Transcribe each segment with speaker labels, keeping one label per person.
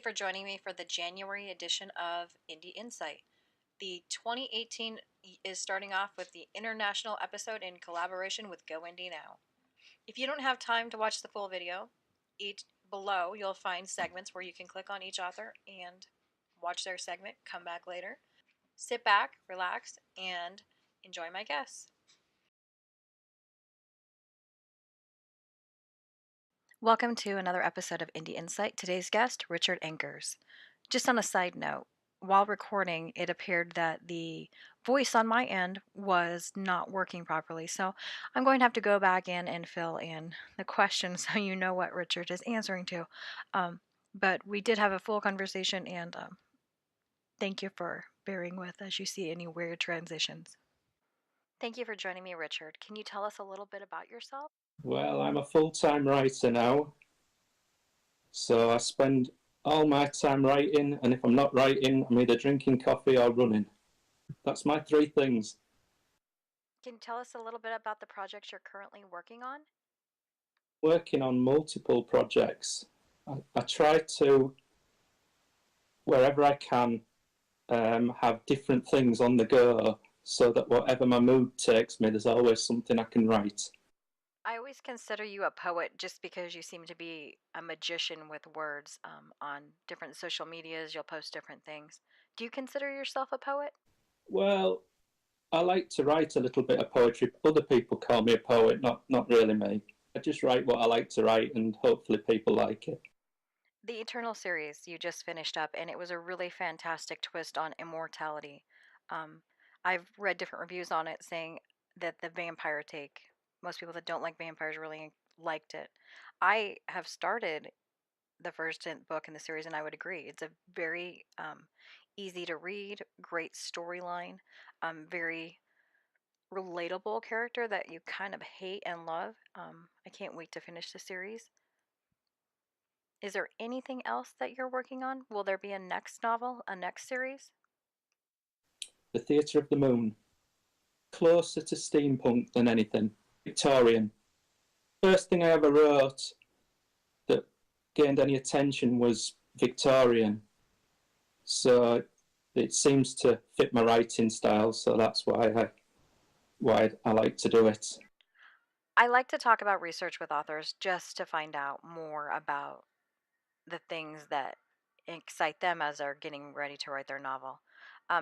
Speaker 1: For joining me for the January edition of Indie Insight. The 2018 is starting off with the international episode in collaboration with GoIndieNow. If you don't have time to watch the full video, below you'll find segments where you can click on each author and watch their segment, come back later. Sit back, relax, and enjoy my guests. Welcome to another episode of Indie Insight. Today's guest, Richard Ankers. Just on a side note, while recording, it appeared that the voice on my end was not working properly. So I'm going to have to go back in and fill in the questions so you know what Richard is answering to. But we did have a full conversation, and thank you for bearing with as you see any weird transitions. Thank you for joining me, Richard. Can you tell us a little bit about yourself?
Speaker 2: Well, I'm a full-time writer now, so I spend all my time writing, and if I'm not writing, I'm either drinking coffee or running. That's my three things.
Speaker 1: Can you tell us a little bit about the projects you're currently working on?
Speaker 2: Working on multiple projects. I try to, wherever I can, have different things on the go, so that whatever my mood takes me, there's always something I can write.
Speaker 1: I always consider you a poet just because you seem to be a magician with words. On different social medias, you'll post different things. Do you consider yourself a poet?
Speaker 2: Well, I like to write a little bit of poetry. Other people call me a poet, not really me. I just write what I like to write, and hopefully people like it.
Speaker 1: The Eternal series you just finished up, and it was a really fantastic twist on immortality. I've read different reviews on it saying that the vampire take, most people that don't like vampires really liked it. I have started the first book in the series, and I would agree. It's a very easy to read, great storyline, very relatable character that you kind of hate and love. I can't wait to finish the series. Is there anything else that you're working on? Will there be a next novel, a next series?
Speaker 2: The Theatre of the Moon. Closer to steampunk than anything. Victorian. First thing I ever wrote that gained any attention was Victorian. So it seems to fit my writing style, so that's why I like to do it.
Speaker 1: I like to talk about research with authors just to find out more about the things that excite them as they're getting ready to write their novel.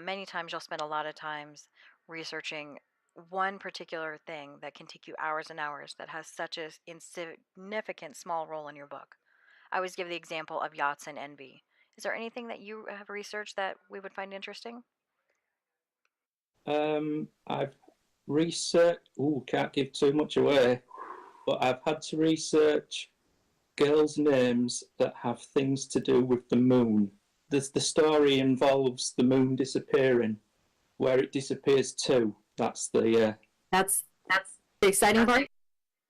Speaker 1: Many times you'll spend a lot of times researching one particular thing that can take you hours and hours that has such a insignificant small role in your book. I always give the example of yachts and envy. Is there anything that you have researched that we would find interesting?
Speaker 2: I've researched, can't give too much away, but I've had to research girls' names that have things to do with the moon. The story involves the moon disappearing. Where it disappears to, that's the
Speaker 3: exciting part.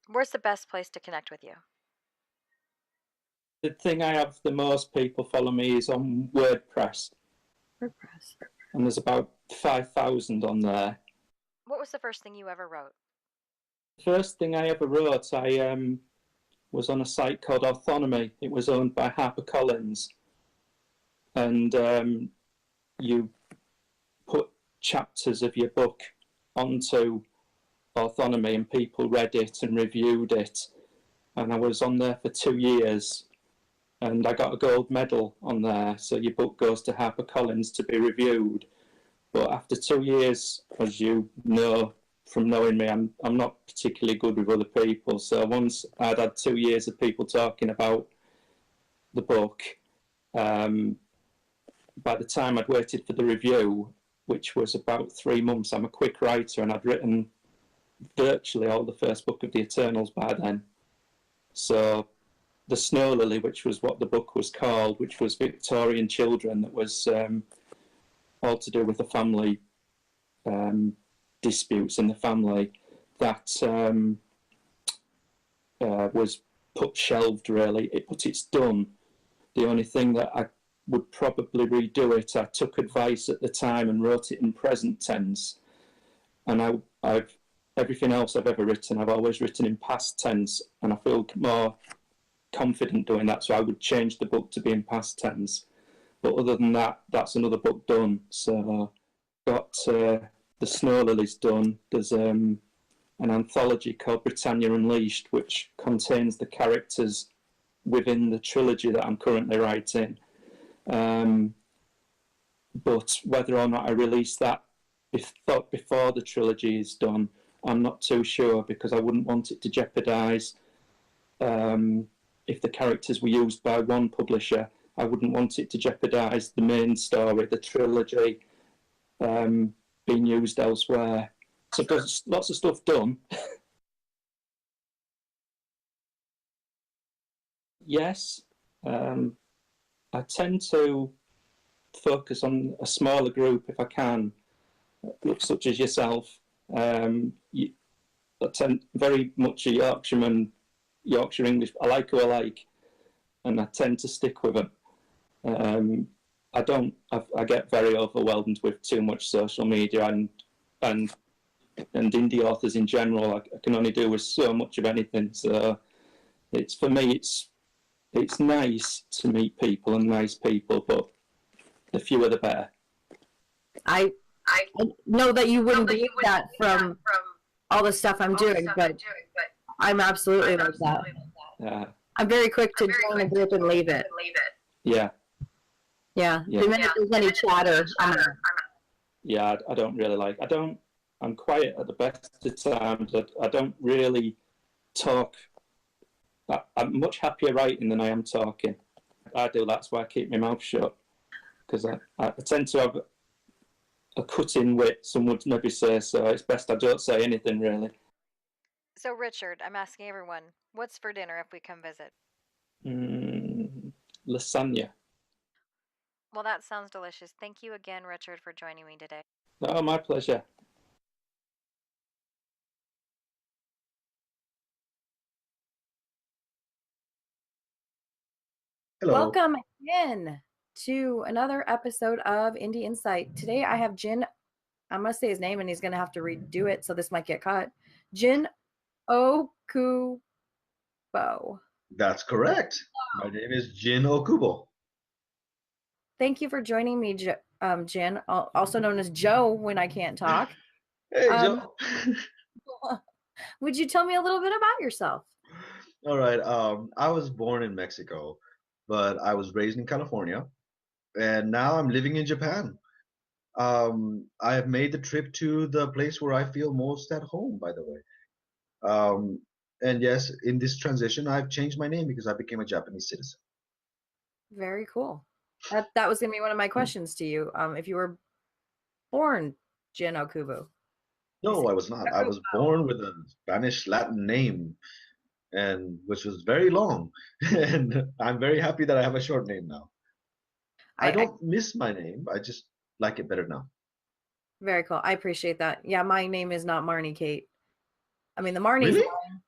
Speaker 1: Where's the best place to connect with you?
Speaker 2: The thing I have the most people follow me is on WordPress. And there's about 5,000 on there.
Speaker 1: What was the first thing you ever wrote?
Speaker 2: The first thing I ever wrote, I was on a site called Autonomy. It was owned by HarperCollins. And you put chapters of your book onto Autonomy, and people read it and reviewed it. And I was on there for 2 years, and I got a gold medal on there. So your book goes to HarperCollins to be reviewed. But after 2 years, as you know from knowing me, I'm not particularly good with other people. So once I'd had 2 years of people talking about the book, by the time I'd waited for the review, which was about 3 months, I'm a quick writer, and I'd written virtually all the first book of the Eternals by then. So the Snow Lily, which was what the book was called, which was Victorian children, that was all to do with the family disputes in the family, that was shelved really, but it's done. The only thing that I would probably redo it, I took advice at the time and wrote it in present tense, and everything else I've ever written, I've always written in past tense, and I feel more confident doing that, so I would change the book to be in past tense. But other than that, that's another book done. So got The Snow Lilies done. There's an anthology called Britannia Unleashed, which contains the characters within the trilogy that I'm currently writing. But whether or not I release that before the trilogy is done, I'm not too sure, because I wouldn't want it to jeopardise, if the characters were used by one publisher, I wouldn't want it to jeopardise the main story, the trilogy, being used elsewhere. So there's lots of stuff done. Yes, I tend to focus on a smaller group if I can, such as yourself. I tend very much a Yorkshireman, Yorkshire English. I like who I like, and I tend to stick with them. I get very overwhelmed with too much social media and indie authors in general. I can only do with so much of anything. So for me, it's nice to meet people and nice people, but the fewer the better.
Speaker 3: I know that you wouldn't believe that from all the stuff I'm doing, but I'm absolutely like that.
Speaker 2: Yeah.
Speaker 3: I'm very quick to join a group and leave it.
Speaker 2: Yeah.
Speaker 3: Yeah. The minute there's any chatter, I'm out.
Speaker 2: Yeah, I don't really like. I'm quiet at the best of times. I don't really talk. I'm much happier writing than I am talking. I do. That's why I keep my mouth shut, because I tend to have a cutting wit, some would maybe say, so it's best I don't say anything, really.
Speaker 1: So, Richard, I'm asking everyone, what's for dinner if we come visit?
Speaker 2: Lasagna.
Speaker 1: Well, that sounds delicious. Thank you again, Richard, for joining me today.
Speaker 2: Oh, my pleasure.
Speaker 4: Hello.
Speaker 3: Welcome again to another episode of Indie Insight. Today I have Jin, I'm going to say his name and he's going to have to redo it, so this might get cut. Jin Okubo.
Speaker 4: That's correct. My name is Jin Okubo.
Speaker 3: Thank you for joining me, Jin, also known as Joe when I can't talk.
Speaker 4: Hey, Joe.
Speaker 3: Would you tell me a little bit about yourself?
Speaker 4: All right. I was born in Mexico, but I was raised in California, and now I'm living in Japan. I have made the trip to the place where I feel most at home, by the way. And yes, in this transition, I've changed my name because I became a Japanese citizen.
Speaker 3: Very cool. That was going to be one of my questions to you. If you were born Jin Okubo.
Speaker 4: No, I was not. I was born with a Spanish Latin name, and which was very long. And I'm very happy that I have a short name now. I don't miss my name. I just like it better now.
Speaker 3: Very cool. I appreciate that. Yeah, my name is not Marnie Cate. I mean, the Marnie's
Speaker 4: Really?
Speaker 3: mine.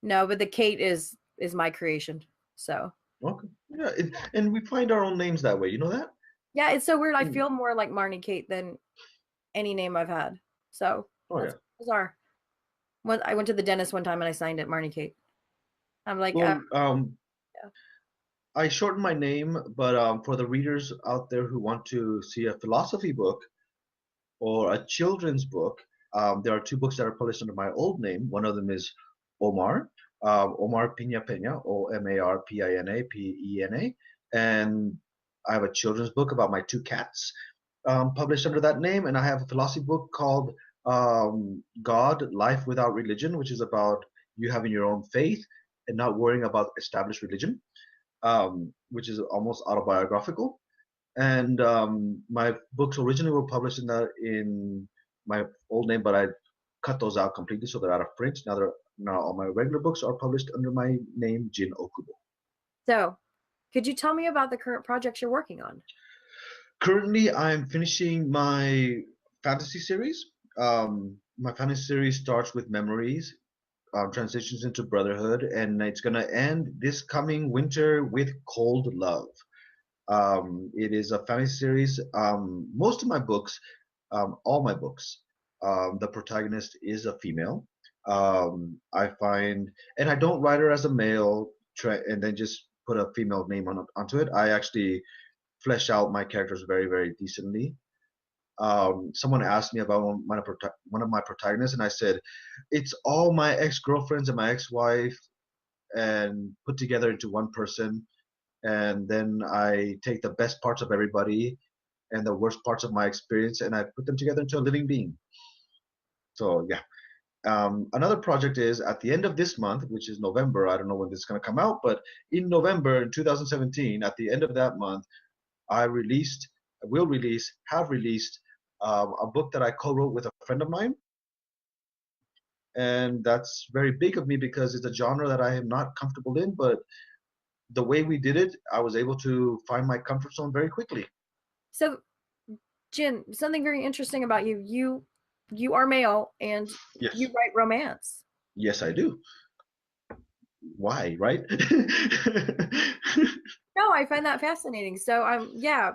Speaker 3: No, but the Cate is my creation. So.
Speaker 4: Okay. Yeah, and we find our own names that way. You know that?
Speaker 3: Yeah, it's so weird. I feel more like Marnie Cate than any name I've had. So that's bizarre. I went to the dentist one time and I signed it Marnie Cate. I'm like,
Speaker 4: well,
Speaker 3: yeah.
Speaker 4: I shortened my name, but for the readers out there who want to see a philosophy book or a children's book, there are two books that are published under my old name. One of them is Omar, Omar Pina Pena, Omarpina Pena, and I have a children's book about my two cats published under that name, and I have a philosophy book called God, Life Without Religion, which is about you having your own faith and not worrying about established religion, which is almost autobiographical. And my books originally were published in my old name, but I cut those out completely, so they're out of print. Now all my regular books are published under my name, Jin Okubo.
Speaker 3: So, could you tell me about the current projects you're working on?
Speaker 4: Currently, I'm finishing my fantasy series. My fantasy series starts with Memories, transitions into Brotherhood, and it's going to end this coming winter with Cold Love. It is a fantasy series. Most of my books, all my books, the protagonist is a female. I find, and I don't write her as a male and then just put a female name onto it. I actually flesh out my characters very, very decently. Someone asked me about one of my protagonists, and I said, it's all my ex-girlfriends and my ex-wife and put together into one person. And then I take the best parts of everybody and the worst parts of my experience, and I put them together into a living being. So yeah. Another project is at the end of this month, which is November. I don't know when this is going to come out, but in November in 2017, at the end of that month, have released a book that I co-wrote with a friend of mine. And that's very big of me because it's a genre that I am not comfortable in, but the way we did it, I was able to find my comfort zone very quickly.
Speaker 3: So, Jin, something very interesting about you. You are male and
Speaker 4: Yes.
Speaker 3: you write romance.
Speaker 4: Yes, I do. Why, right?
Speaker 3: No, I find that fascinating. So yeah.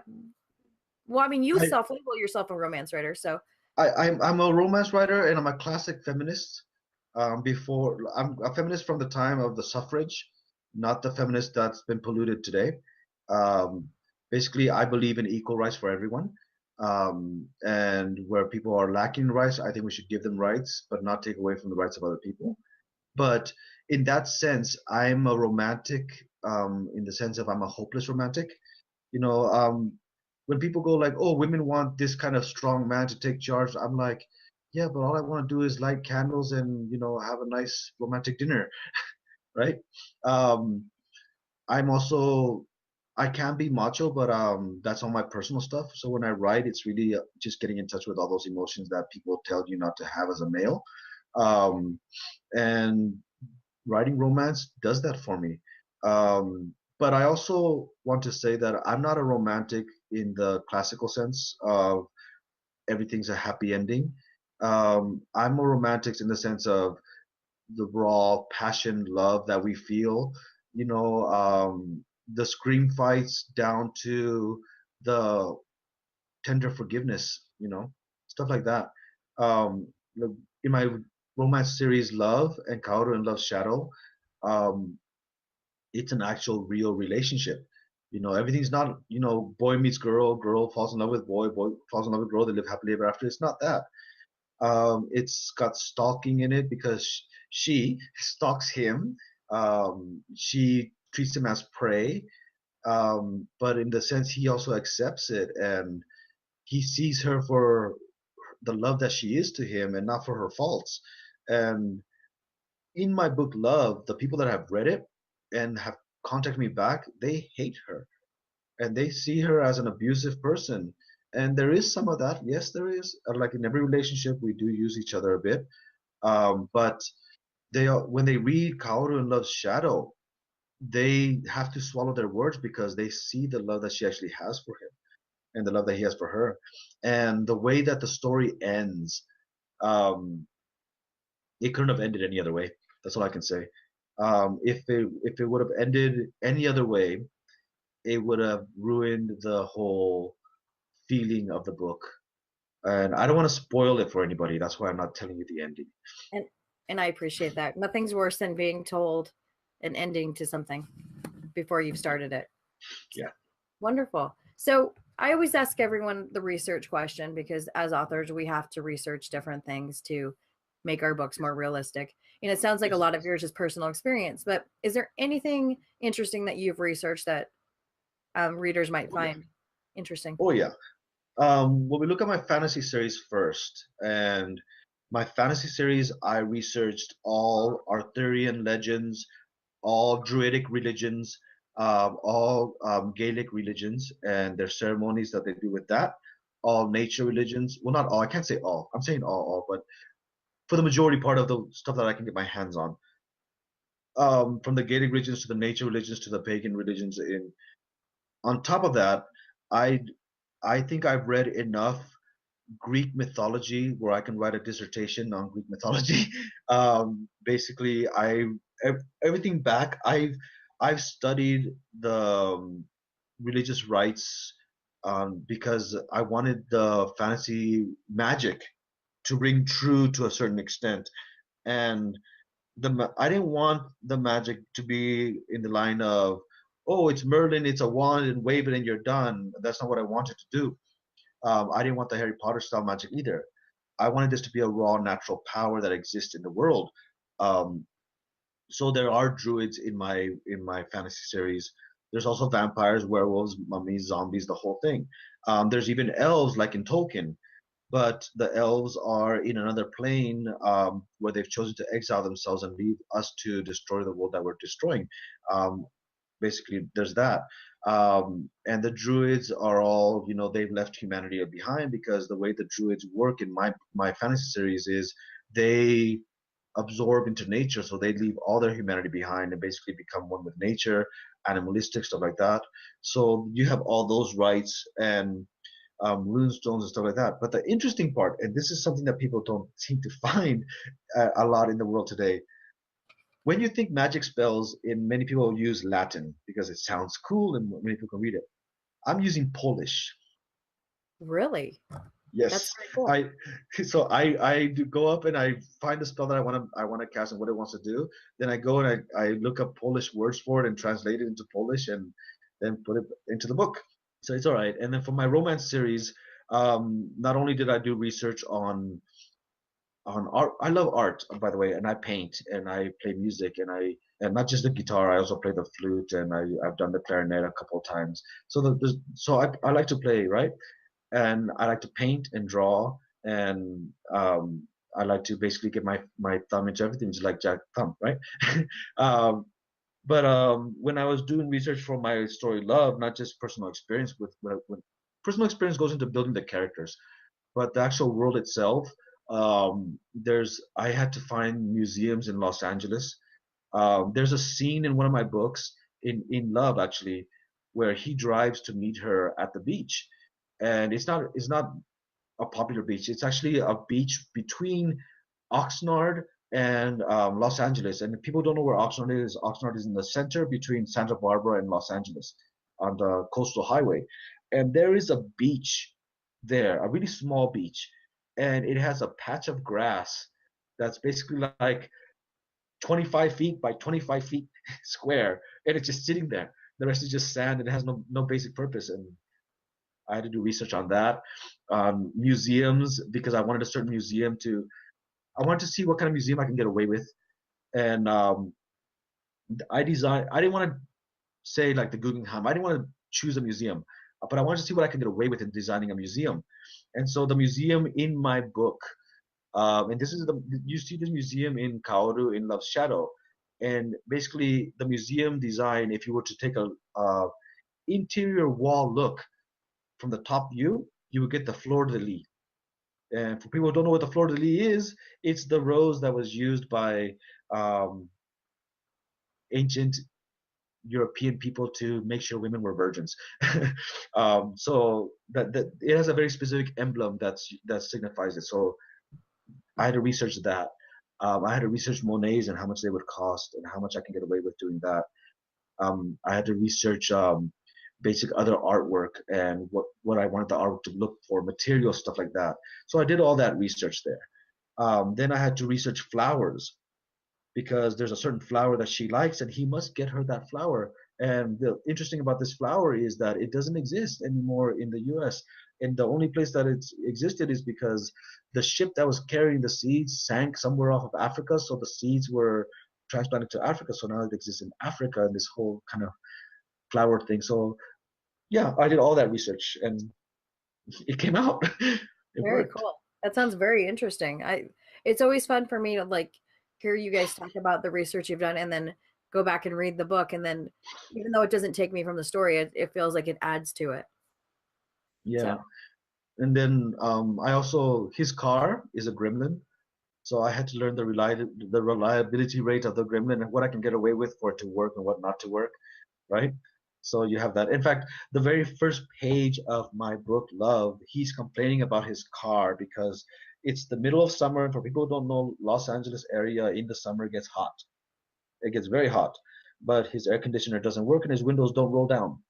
Speaker 3: Well, I mean, you
Speaker 4: I,
Speaker 3: self-label yourself a romance writer, so
Speaker 4: I'm a romance writer and I'm a classic feminist. Before I'm a feminist from the time of the suffrage, not the feminist that's been polluted today. Um, Basically, I believe in equal rights for everyone. And where people are lacking rights, I think we should give them rights, but not take away from the rights of other people. But in that sense, I'm a romantic, in the sense of I'm a hopeless romantic. You know, when people go like, "Oh, women want this kind of strong man to take charge," I'm like, "Yeah, but all I want to do is light candles and have a nice romantic dinner, right?" Um, I'm also I can be macho, but that's all my personal stuff. So when I write, it's really just getting in touch with all those emotions that people tell you not to have as a male. Um, and writing romance does that for me. But I also want to say that I'm not a romantic in the classical sense of everything's a happy ending. I'm a romantic in the sense of the raw passion, love that we feel. The scream fights down to the tender forgiveness. Stuff like that. Um, in my romance series, Love and Kaoru and Love's Shadow, um, it's an actual real relationship. Everything's not, boy meets girl, girl falls in love with boy, boy falls in love with girl, they live happily ever after. It's not that. It's got stalking in it because she stalks him. She treats him as prey, but in the sense he also accepts it and he sees her for the love that she is to him and not for her faults. And in my book Love, the people that have read it and have contacted me back, they hate her and they see her as an abusive person. And there is some of that. Yes, there is. Like in every relationship, we do use each other a bit. But when they read Kaoru and Love's Shadow, they have to swallow their words because they see the love that she actually has for him and the love that he has for her. And the way that the story ends, um, it couldn't have ended any other way. That's all I can say. If it would have ended any other way, it would have ruined the whole feeling of the book. And I don't want to spoil it for anybody. That's why I'm not telling you the ending.
Speaker 3: and and I appreciate that. Nothing's worse than being told an ending to something before you've started it.
Speaker 4: Yeah.
Speaker 3: Wonderful. So I always ask everyone the research question because as authors, we have to research different things to make our books more realistic. And it sounds like a lot of yours is personal experience, but is there anything interesting that you've researched that readers might find interesting?
Speaker 4: Oh, yeah. Well, we look at my fantasy series first. And my fantasy series, I researched all Arthurian legends, all Druidic religions, all Gaelic religions and their ceremonies that they do with that, all nature religions. Well, not all. I can't say all. I'm saying all, but for the majority part of the stuff that I can get my hands on. From the Gaelic religions to the nature religions to the pagan religions. On top of that, I I think I've read enough Greek mythology where I can write a dissertation on Greek mythology. Basically, everything back. I've studied the religious rites because I wanted the fantasy magic to ring true to a certain extent, and I didn't want the magic to be in the line of, oh, it's Merlin, it's a wand, and wave it and you're done. That's not what I wanted to do. I didn't want the Harry Potter style magic either. I wanted this to be a raw, natural power that exists in the world. Um, so there are druids in my fantasy series. There's also vampires, werewolves, mummies, zombies, the whole thing. There's even elves, like in Tolkien, but the elves are in another plane where they've chosen to exile themselves and leave us to destroy the world that we're destroying. Um, Basically, there's that. And the druids are all, you know, they've left humanity behind, because the way the druids work in my fantasy series is they absorb into nature, so they leave all their humanity behind and basically become one with nature, animalistic stuff like that. So you have all those rights and runestones and stuff like that. But the interesting part, and this is something that people don't seem to find a lot in the world today, when you think magic spells, in many people use Latin because it sounds cool and many people can read it. I'm using Polish.
Speaker 3: Really? That's
Speaker 4: Yes,
Speaker 3: very cool.
Speaker 4: I I do go up and I find the spell that I want to cast and what it wants to do. Then I go and I look up Polish words for it and translate it into Polish and then put it into the book. So it's all right. And then for my romance series, not only did I do research on art. I love art, by the way, and I paint and I play music and not just the guitar. I also play the flute and I've done the clarinet a couple of times. So I like to play, right, and I like to paint and draw, and I like to basically get my thumb into everything, just like Jack Thumb, right? um, but when I was doing research for my story, Love, not just personal experience when personal experience goes into building the characters, but the actual world itself, there's I had to find museums in Los Angeles. There's a scene in one of my books in Love, actually, where he drives to meet her at the beach, and it's not a popular beach. It's actually a beach between Oxnard and Los Angeles. And if people don't know where Oxnard is in the center between Santa Barbara and Los Angeles on the coastal highway. And there is a beach there, a really small beach, and it has a patch of grass that's basically like 25 feet by 25 feet square, and it's just sitting there. The rest is just sand, and it has no basic purpose. And I had to do research on that. Museums, because I wanted to see what kind of museum I can get away with. And I didn't want to say like the Guggenheim. I didn't want to choose a museum, but I wanted to see what I can get away with in designing a museum. And so the museum in my book, and this is you see this museum in Kaoru in Love's Shadow. And basically the museum design, if you were to take a interior wall look from the top view, you would get the fleur de lis. And for people who don't know what the fleur de lis is, it's the rose that was used by um, ancient European people to make sure women were virgins. So that it has a very specific emblem that signifies it. So I had to research that. I had to research Monets and how much they would cost and how much I can get away with doing that. I had to research basic other artwork and what I wanted the artwork to look for, material stuff like that. So I did all that research there. Then I had to research flowers, because there's a certain flower that she likes and he must get her that flower. And the interesting about this flower is that it doesn't exist anymore in the US. And the only place that it's existed is because the ship that was carrying the seeds sank somewhere off of Africa. So the seeds were transplanted to Africa. So now it exists in Africa, and this whole kind of flower thing. So yeah, I did all that research and it came out. It
Speaker 3: Very
Speaker 4: worked.
Speaker 3: cool. That sounds very interesting. It's always fun for me to like hear you guys talk about the research you've done and then go back and read the book, and then even though it doesn't take me from the story, it feels like it adds to it.
Speaker 4: Yeah.
Speaker 3: So
Speaker 4: And then I also, his car is a gremlin. So I had to learn the reliability rate of the gremlin and what I can get away with for it to work and what not to work, right? So you have that. In fact, the very first page of my book, Love, he's complaining about his car because it's the middle of summer. And for people who don't know, Los Angeles area in the summer gets hot. It gets very hot, but his air conditioner doesn't work and his windows don't roll down.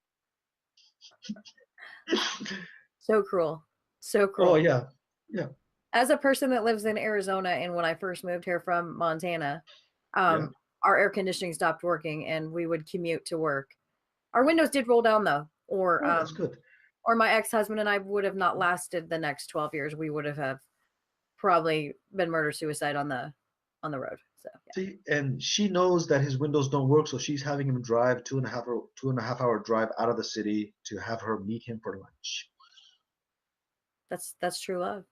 Speaker 3: so cruel. So
Speaker 4: Oh
Speaker 3: cruel.
Speaker 4: yeah, yeah.
Speaker 3: As a person that lives in Arizona, and when I first moved here from Montana, um, our air conditioning stopped working and we would commute to work. Our windows did roll down though,
Speaker 4: Oh, that's good.
Speaker 3: or my ex-husband and I would have not lasted the next 12 years. We would have probably been murder suicide on the road. So yeah.
Speaker 4: See, and she knows that his windows don't work, so she's having him drive 2.5 hour drive out of the city to have her meet him for lunch.
Speaker 3: That's true love.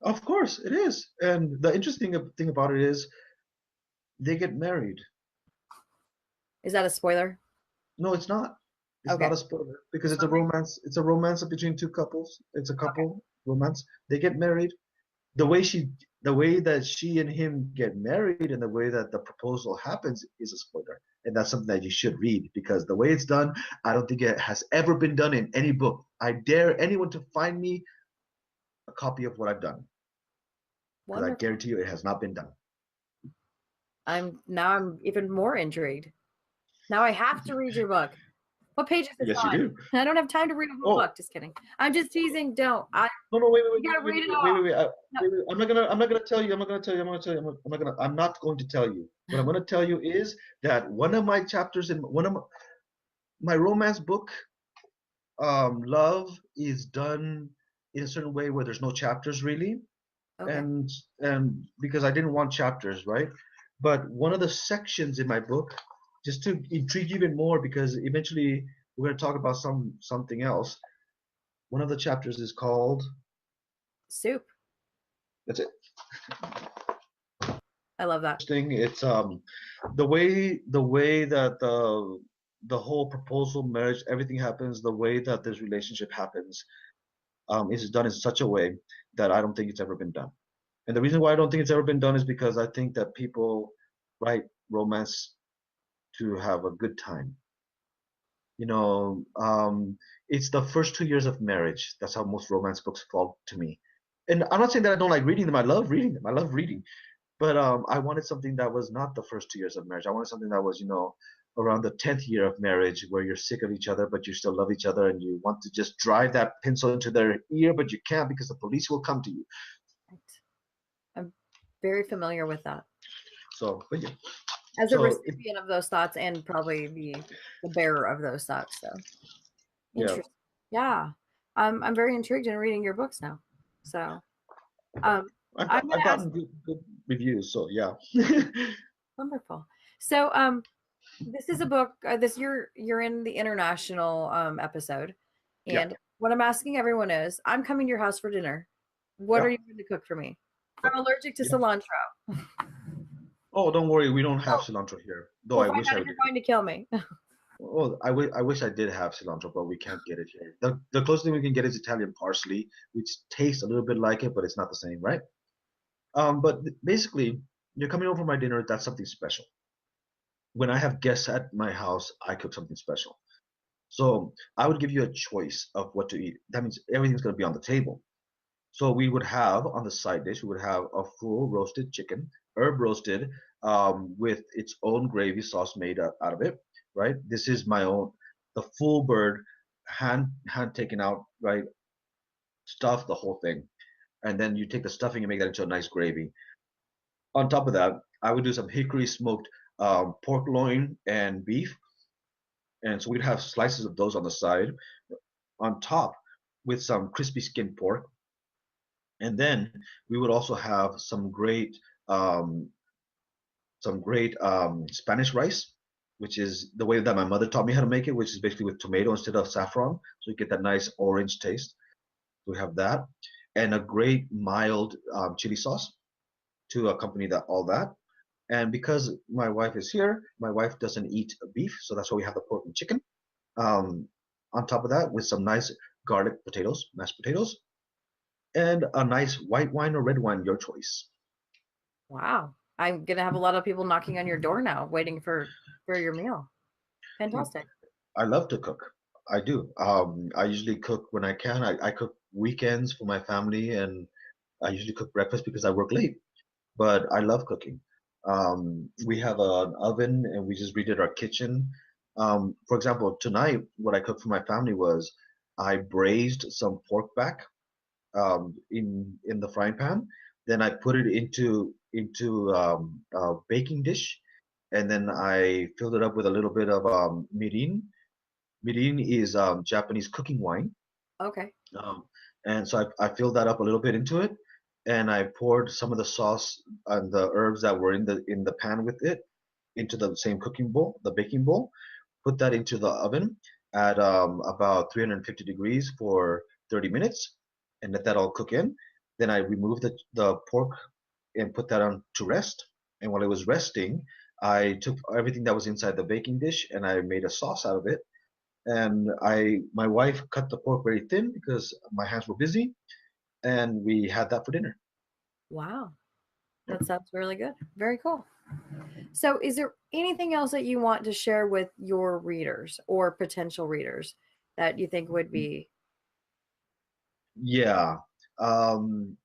Speaker 4: Of course, it is. And the interesting thing about it is they get married.
Speaker 3: Is that a spoiler?
Speaker 4: No, it's not. It's
Speaker 3: Okay.
Speaker 4: not a spoiler because it's a romance. It's a romance between two couples. It's a couple romance. They get married. The way that she and him get married and the way that the proposal happens is a spoiler. And that's something that you should read because the way it's done, I don't think it has ever been done in any book. I dare anyone to find me a copy of what I've done. Because I guarantee you it has not been done.
Speaker 3: I'm even more intrigued. Now I have to read your book. What page is this on?
Speaker 4: Yes, you do.
Speaker 3: I don't have time to read a whole book. Just kidding. I'm just teasing. Don't.
Speaker 4: No, wait.
Speaker 3: You gotta read it all.
Speaker 4: Wait. I'm not gonna tell you. I'm not going to tell you. What I'm gonna tell you is that one of my chapters in one of my romance book, love is done in a certain way where there's no chapters really,
Speaker 3: Okay.
Speaker 4: and because I didn't want chapters, right? But one of the sections in my book, just to intrigue you even more, because eventually we're going to talk about something else. One of the chapters is called
Speaker 3: Soup.
Speaker 4: That's it.
Speaker 3: I love that.
Speaker 4: It's the way that the whole proposal, marriage, everything happens, the way that this relationship happens, is done in such a way that I don't think it's ever been done. And the reason why I don't think it's ever been done is because I think that people write romance to have a good time. You know, it's the first 2 years of marriage. That's how most romance books fall to me. And I'm not saying that I don't like reading them. I love reading them. I love reading. But I wanted something that was not the first 2 years of marriage. I wanted something that was, around the 10th year of marriage where you're sick of each other, but you still love each other and you want to just drive that pencil into their ear, but you can't because the police will come to you.
Speaker 3: Right. I'm very familiar with that.
Speaker 4: So, but yeah.
Speaker 3: As a recipient of those thoughts and probably the bearer of those thoughts. So interesting. Yeah. I'm very intrigued in reading your books now. So
Speaker 4: I've gotten good reviews, so yeah.
Speaker 3: Wonderful. So this is a book you're in the international episode, and what I'm asking everyone is, I'm coming to your house for dinner. What are you going to cook for me? I'm allergic to cilantro.
Speaker 4: Oh, don't worry, we don't have cilantro here. Though I wish I did.
Speaker 3: You're going to kill me.
Speaker 4: Well, I wish I did have cilantro, but we can't get it here. The closest thing we can get is Italian parsley, which tastes a little bit like it, but it's not the same, right? But basically, you're coming over for my dinner. That's something special. When I have guests at my house, I cook something special. So I would give you a choice of what to eat. That means everything's going to be on the table. So we would have on the side dish, we would have a full roasted chicken, herb roasted, with its own gravy sauce made out of it, right? This is the full bird, hand taken out, right? Stuff, the whole thing. And then you take the stuffing and make that into a nice gravy. On top of that, I would do some hickory smoked pork loin and beef. And so we'd have slices of those on the side, on top with some crispy skinned pork. And then we would also have some great Spanish rice, which is the way that my mother taught me how to make it, which is basically with tomato instead of saffron. So you get that nice orange taste. We have that, and a great mild chili sauce to accompany all that. And because my wife is here, my wife doesn't eat beef, so that's why we have the pork and chicken. On top of that, with some nice garlic potatoes, mashed potatoes, and a nice white wine or red wine, your choice.
Speaker 3: Wow. I'm going to have a lot of people knocking on your door now, waiting for your meal. Fantastic.
Speaker 4: I love to cook. I do. I usually cook when I can. I cook weekends for my family, and I usually cook breakfast because I work late. But I love cooking. We have an oven, and we just redid our kitchen. For example, tonight, what I cooked for my family was I braised some pork back in the frying pan. Then I put it into a baking dish, and then I filled it up with a little bit of mirin. Mirin is Japanese cooking wine.
Speaker 3: Okay.
Speaker 4: Um, and so I filled that up a little bit into it, and I poured some of the sauce and the herbs that were in the pan with it into the same cooking bowl, the baking bowl. Put that into the oven at about 350 degrees for 30 minutes, and let that all cook in. Then I removed the pork and put that on to rest. And while it was resting, I took everything that was inside the baking dish and I made a sauce out of it. And my wife cut the pork very thin because my hands were busy, and we had that for dinner.
Speaker 3: Wow.
Speaker 4: Yeah.
Speaker 3: That sounds really good. Very cool. So, is there anything else that you want to share with your readers or potential readers that you think would be?
Speaker 4: Yeah. Um,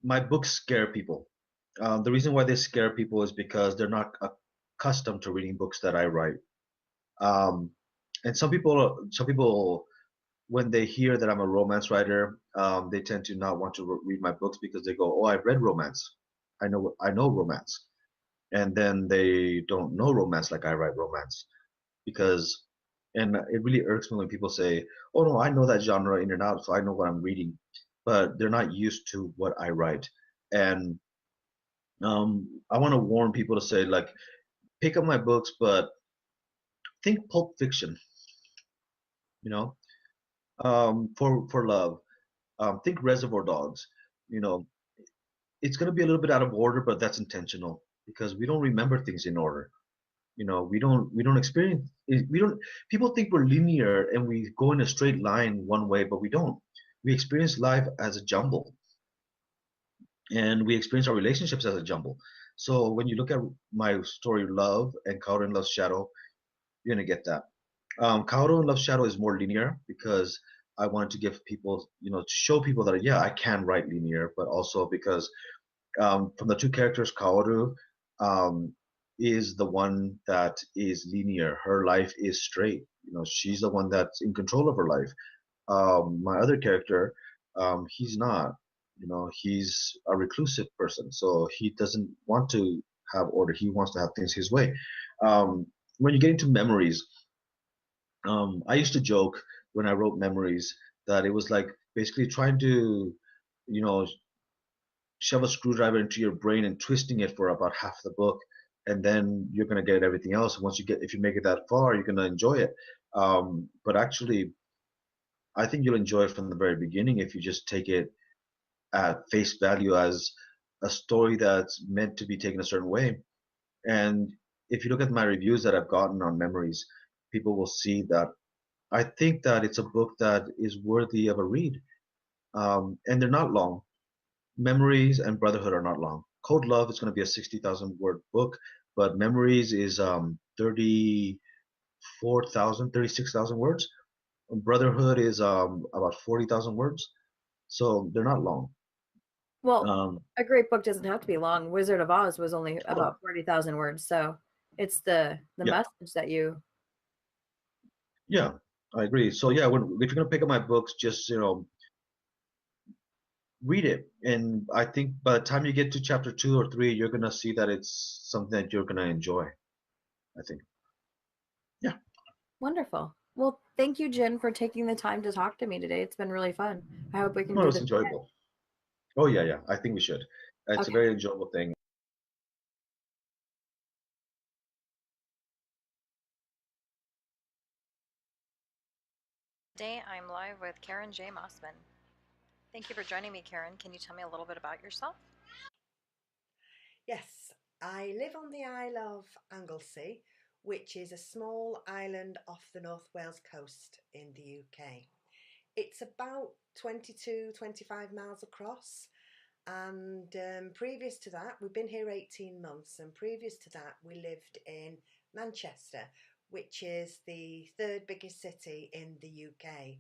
Speaker 4: my books scare people. The reason why they scare people is because they're not accustomed to reading books that I write. Um, and some people, when they hear that I'm a romance writer, they tend to not want to read my books because they go, "Oh, I've read romance. I know romance," and then they don't know romance like I write romance because, and it really irks me when people say, "Oh no, I know that genre in and out, so I know what I'm reading," but they're not used to what I write. And I want to warn people to say, like, pick up my books, but think Pulp Fiction, you know, for love. Think Reservoir Dogs. You know, it's going to be a little bit out of order, but that's intentional because we don't remember things in order. You know, we don't experience we don't. People think we're linear and we go in a straight line one way, but we don't. We experience life as a jumble, and we experience our relationships as a jumble. So when you look at my story, Love and Kaoru in Love's Shadow, you're gonna get that. Kaoru in Love's Shadow is more linear because I wanted to give people, to show people that yeah, I can write linear, but also because from the two characters, Kaoru um, is the one that is linear. Her life is straight. She's the one that's in control of her life. My other character, he's not. He's a reclusive person, so he doesn't want to have order. He wants to have things his way. When you get into memories, I used to joke when I wrote memories that it was like basically trying to, you know, shove a screwdriver into your brain and twisting it for about half the book, and then you're gonna get everything else. If you make it that far, you're gonna enjoy it. But actually, I think you'll enjoy it from the very beginning if you just take it at face value as a story that's meant to be taken a certain way. And if you look at my reviews that I've gotten on memories, people will see that I think that it's a book that is worthy of a read. And they're not long. Memories and Brotherhood are not long. Code Love is going to be a 60,000 word book, but Memories is 34,000, 36,000 words. Brotherhood is about 40,000 words. So they're not long.
Speaker 3: Well,
Speaker 4: Um,
Speaker 3: a great book doesn't have to be long. Wizard of Oz was only
Speaker 4: oh,
Speaker 3: about 40,000 words, so it's the
Speaker 4: yeah,
Speaker 3: message that you.
Speaker 4: yeah, I agree. So yeah, if you're going to pick up my books, just, read it. And I think by the time you get to chapter 2 or 3, you're going to see that it's something that you're going to enjoy, I think. Yeah.
Speaker 3: Wonderful. Well, thank you, Jen, for taking the time to talk to me today. It's been really fun. I hope we can
Speaker 4: No, it
Speaker 3: do
Speaker 4: was
Speaker 3: this.
Speaker 4: enjoyable. Oh yeah, yeah. I think we should. It's a
Speaker 3: Okay.
Speaker 4: very enjoyable thing.
Speaker 1: Today I'm live with Karen J Mossman. Thank you for joining me, Karen. Can you tell me a little bit about yourself?
Speaker 5: Yes, I live on the Isle of Anglesey, which is a small island off the North Wales coast in the UK. It's about 22-25 miles across, and previous to that, we've been here 18 months, and previous to that, we lived in Manchester, which is the third biggest city in the UK.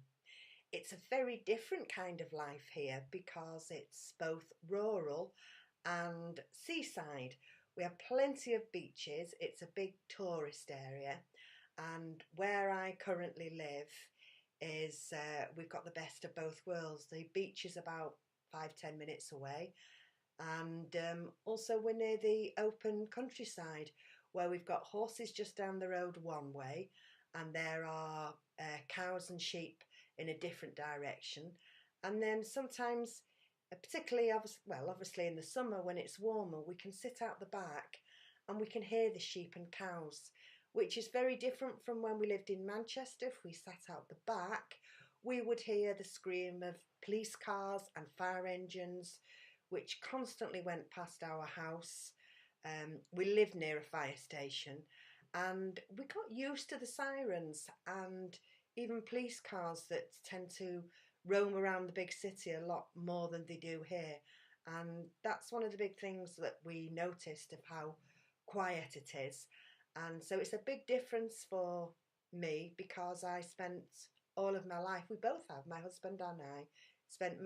Speaker 5: It's a very different kind of life here because it's both rural and seaside. We have plenty of beaches. It's a big tourist area, and where I currently live is we've got the best of both worlds. The beach is about 5-10 minutes away, and also we're near the open countryside, where we've got horses just down the road one way, and there are cows and sheep in a different direction. And then sometimes, particularly, obviously in the summer when it's warmer, we can sit out the back and we can hear the sheep and cows, which is very different from when we lived in Manchester. If we sat out the back, we would hear the scream of police cars and fire engines, which constantly went past our house. We live near a fire station, and we got used to the sirens and even police cars that tend to roam around the big city a lot more than they do here. And that's one of the big things that we noticed of how quiet it is. And so it's a big difference for me, because I spent all of my life, we both have, my husband and I, spent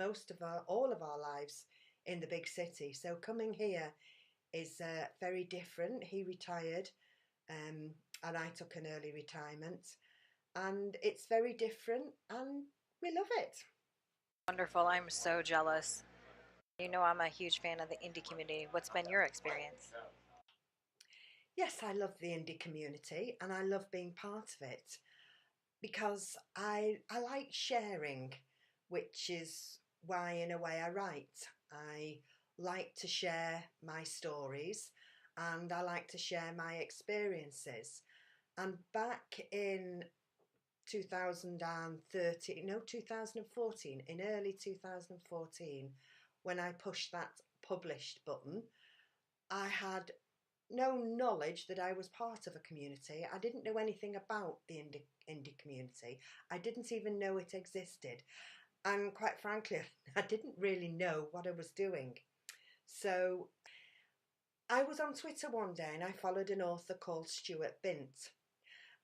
Speaker 5: all of our lives in the big city. So coming here is very different. He retired, and I took an early retirement, and it's very different, and we love it.
Speaker 1: Wonderful. I'm so jealous. You know, I'm a huge fan of the indie community. What's been your experience?
Speaker 5: Yes, I love the indie community, and I love being part of it, because I like sharing, which is why in a way I write. I like to share my stories, and I like to share my experiences. And back in 2014, in early 2014, when I pushed that published button, I had no knowledge that I was part of a community. I didn't know anything about the indie community. I didn't even know it existed. And quite frankly, I didn't really know what I was doing. So I was on Twitter one day and I followed an author called Stuart Bint.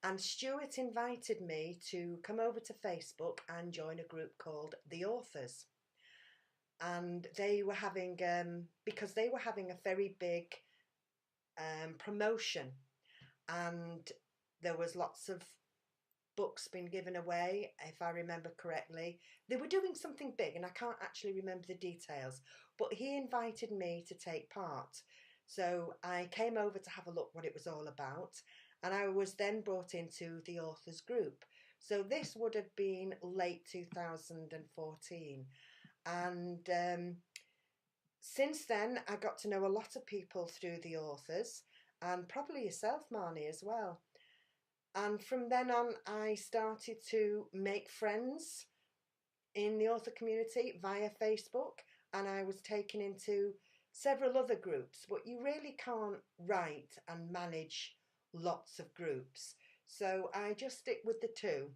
Speaker 5: And Stuart invited me to come over to Facebook and join a group called The Authors. And they were having, because they were having a very big promotion, and there was lots of books being given away, if I remember correctly. They were doing something big, and I can't actually remember the details, but he invited me to take part. So I came over to have a look what it was all about, and I was then brought into the authors group. So this would have been late 2014, and since then I got to know a lot of people through the authors, and probably yourself, Marnie, as well. And from then on, I started to make friends in the author community via Facebook, and I was taken into several other groups, but you really can't write and manage lots of groups. So I just stick with the two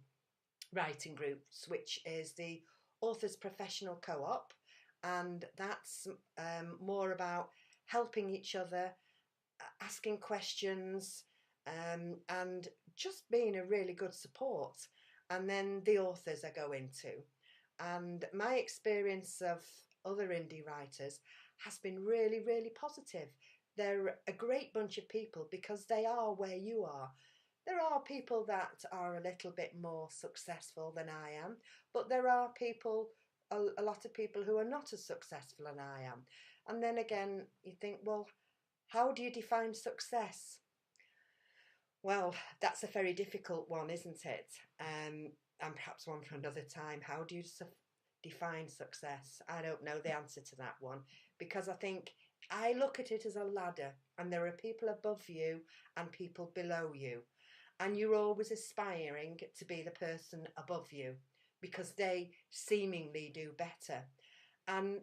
Speaker 5: writing groups, which is the Authors Professional Co-op, and that's more about helping each other, asking questions, and just being a really good support. And then the authors I go into. And my experience of other indie writers has been really, really positive. They're a great bunch of people because they are where you are. There are people that are a little bit more successful than I am, but there are people, a lot of people who are not as successful as I am. And then again, you think, well, how do you define success? Well, that's a very difficult one, isn't it? And perhaps one for another time. How do you define success? I don't know the answer to that one, because I think I look at it as a ladder, and there are people above you and people below you. And you're always aspiring to be the person above you because they seemingly do better. And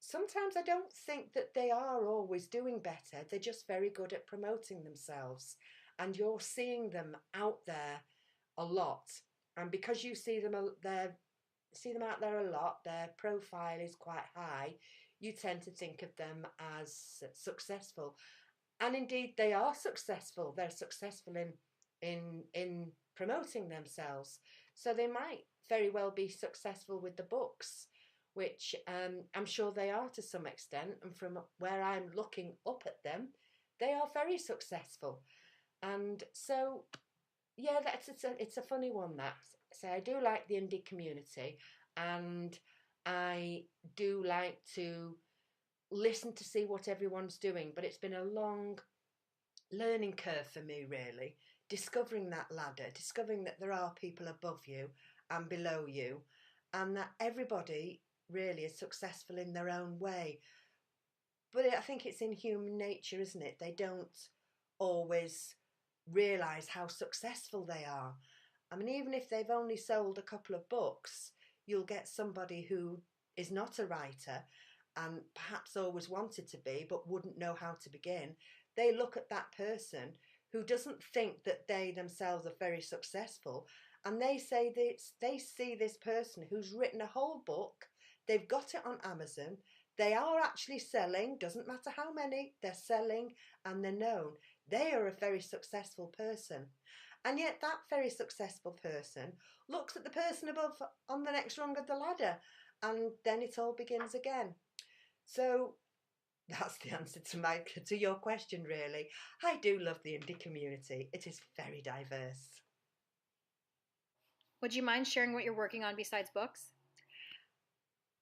Speaker 5: sometimes I don't think that they are always doing better. They're just very good at promoting themselves. And you're seeing them out there a lot. And because you see them out there a lot, their profile is quite high, you tend to think of them as successful. And indeed they are successful. They're successful in promoting themselves. So they might very well be successful with the books, which I'm sure they are to some extent. And from where I'm looking up at them, they are very successful. And so, yeah, it's a funny one, that. So I do like the indie community, and I do like to listen to see what everyone's doing. But it's been a long learning curve for me, really. Discovering that ladder, discovering that there are people above you and below you, and that everybody really is successful in their own way. But I think it's in human nature, isn't it? They don't always realise how successful they are. I mean, even if they've only sold a couple of books, you'll get somebody who is not a writer and perhaps always wanted to be but wouldn't know how to begin. They look at that person who doesn't think that they themselves are very successful, and they say this, they see this person who's written a whole book, they've got it on Amazon, they are actually selling, doesn't matter how many, they're selling and they're known. They are a very successful person. And yet that very successful person looks at the person above on the next rung of the ladder, and then it all begins again. So that's the answer to your question, really. I do love the indie community. It is very diverse.
Speaker 1: Would you mind sharing what you're working on besides books?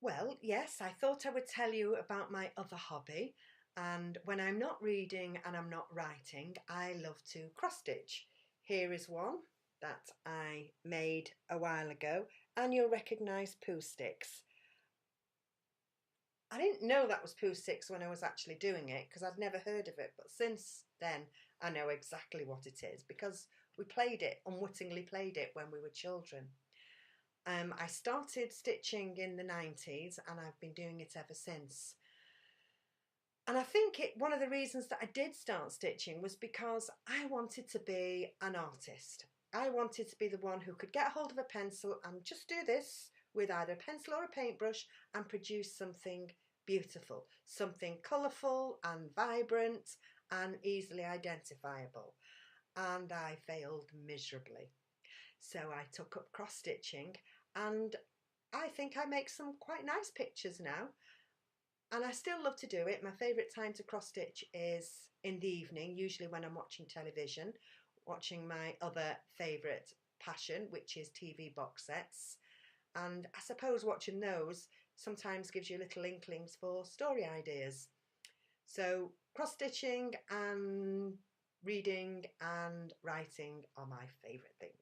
Speaker 5: Well, yes, I thought I would tell you about my other hobby. And when I'm not reading and I'm not writing, I love to cross-stitch. Here is one that I made a while ago, and you'll recognise poo sticks. I didn't know that was poo sticks when I was actually doing it because I'd never heard of it, but since then I know exactly what it is because we played it, unwittingly played it when we were children. I started stitching in the 90s and I've been doing it ever since. And I think one of the reasons that I did start stitching was because I wanted to be an artist. I wanted to be the one who could get hold of a pencil and just do this with either a pencil or a paintbrush and produce something beautiful, something colourful and vibrant and easily identifiable. And I failed miserably. So I took up cross-stitching, and I think I make some quite nice pictures now. And I still love to do it. My favourite time to cross-stitch is in the evening, usually when I'm watching television, watching my other favourite passion, which is TV box sets. And I suppose watching those sometimes gives you little inklings for story ideas. So cross-stitching and reading and writing are my favourite things.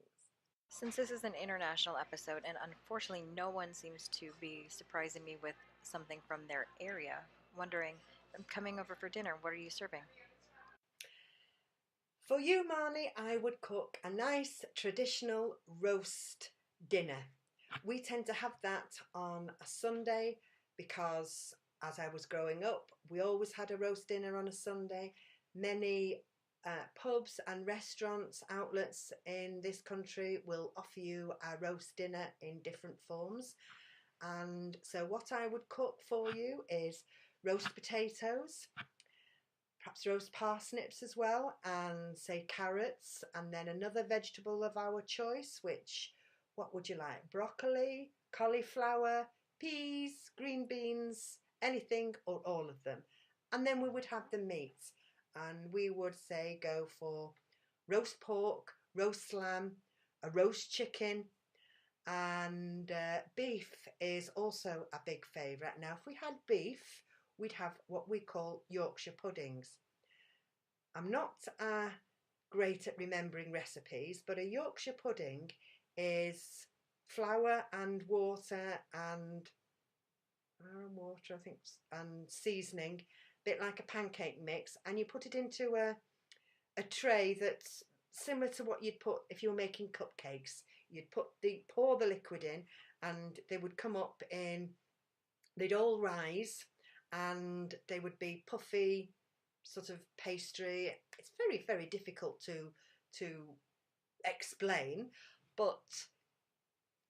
Speaker 1: Since this is an international episode, and unfortunately no one seems to be surprising me with something from their area, wondering, I'm coming over for dinner, what are you serving?
Speaker 5: For you, Marnie, I would cook a nice traditional roast dinner. We tend to have that on a Sunday because as I was growing up, we always had a roast dinner on a Sunday. Many pubs and restaurants, outlets in this country will offer you a roast dinner in different forms. And so what I would cook for you is roast potatoes, perhaps roast parsnips as well, and say carrots, and then another vegetable of our choice, which, what would you like? Broccoli, cauliflower, peas, green beans, anything or all of them. And then we would have the meat, and we would say go for roast pork, roast lamb, a roast chicken, and beef is also a big favourite. Now, if we had beef, we'd have what we call Yorkshire puddings. I'm not great at remembering recipes, but a Yorkshire pudding is flour and water and I think, and seasoning, a bit like a pancake mix, and you put it into a tray that's similar to what you'd put if you were making cupcakes. You'd pour the liquid in, and they would come up in, they'd all rise, and they would be puffy, sort of pastry. It's very, very difficult to explain, but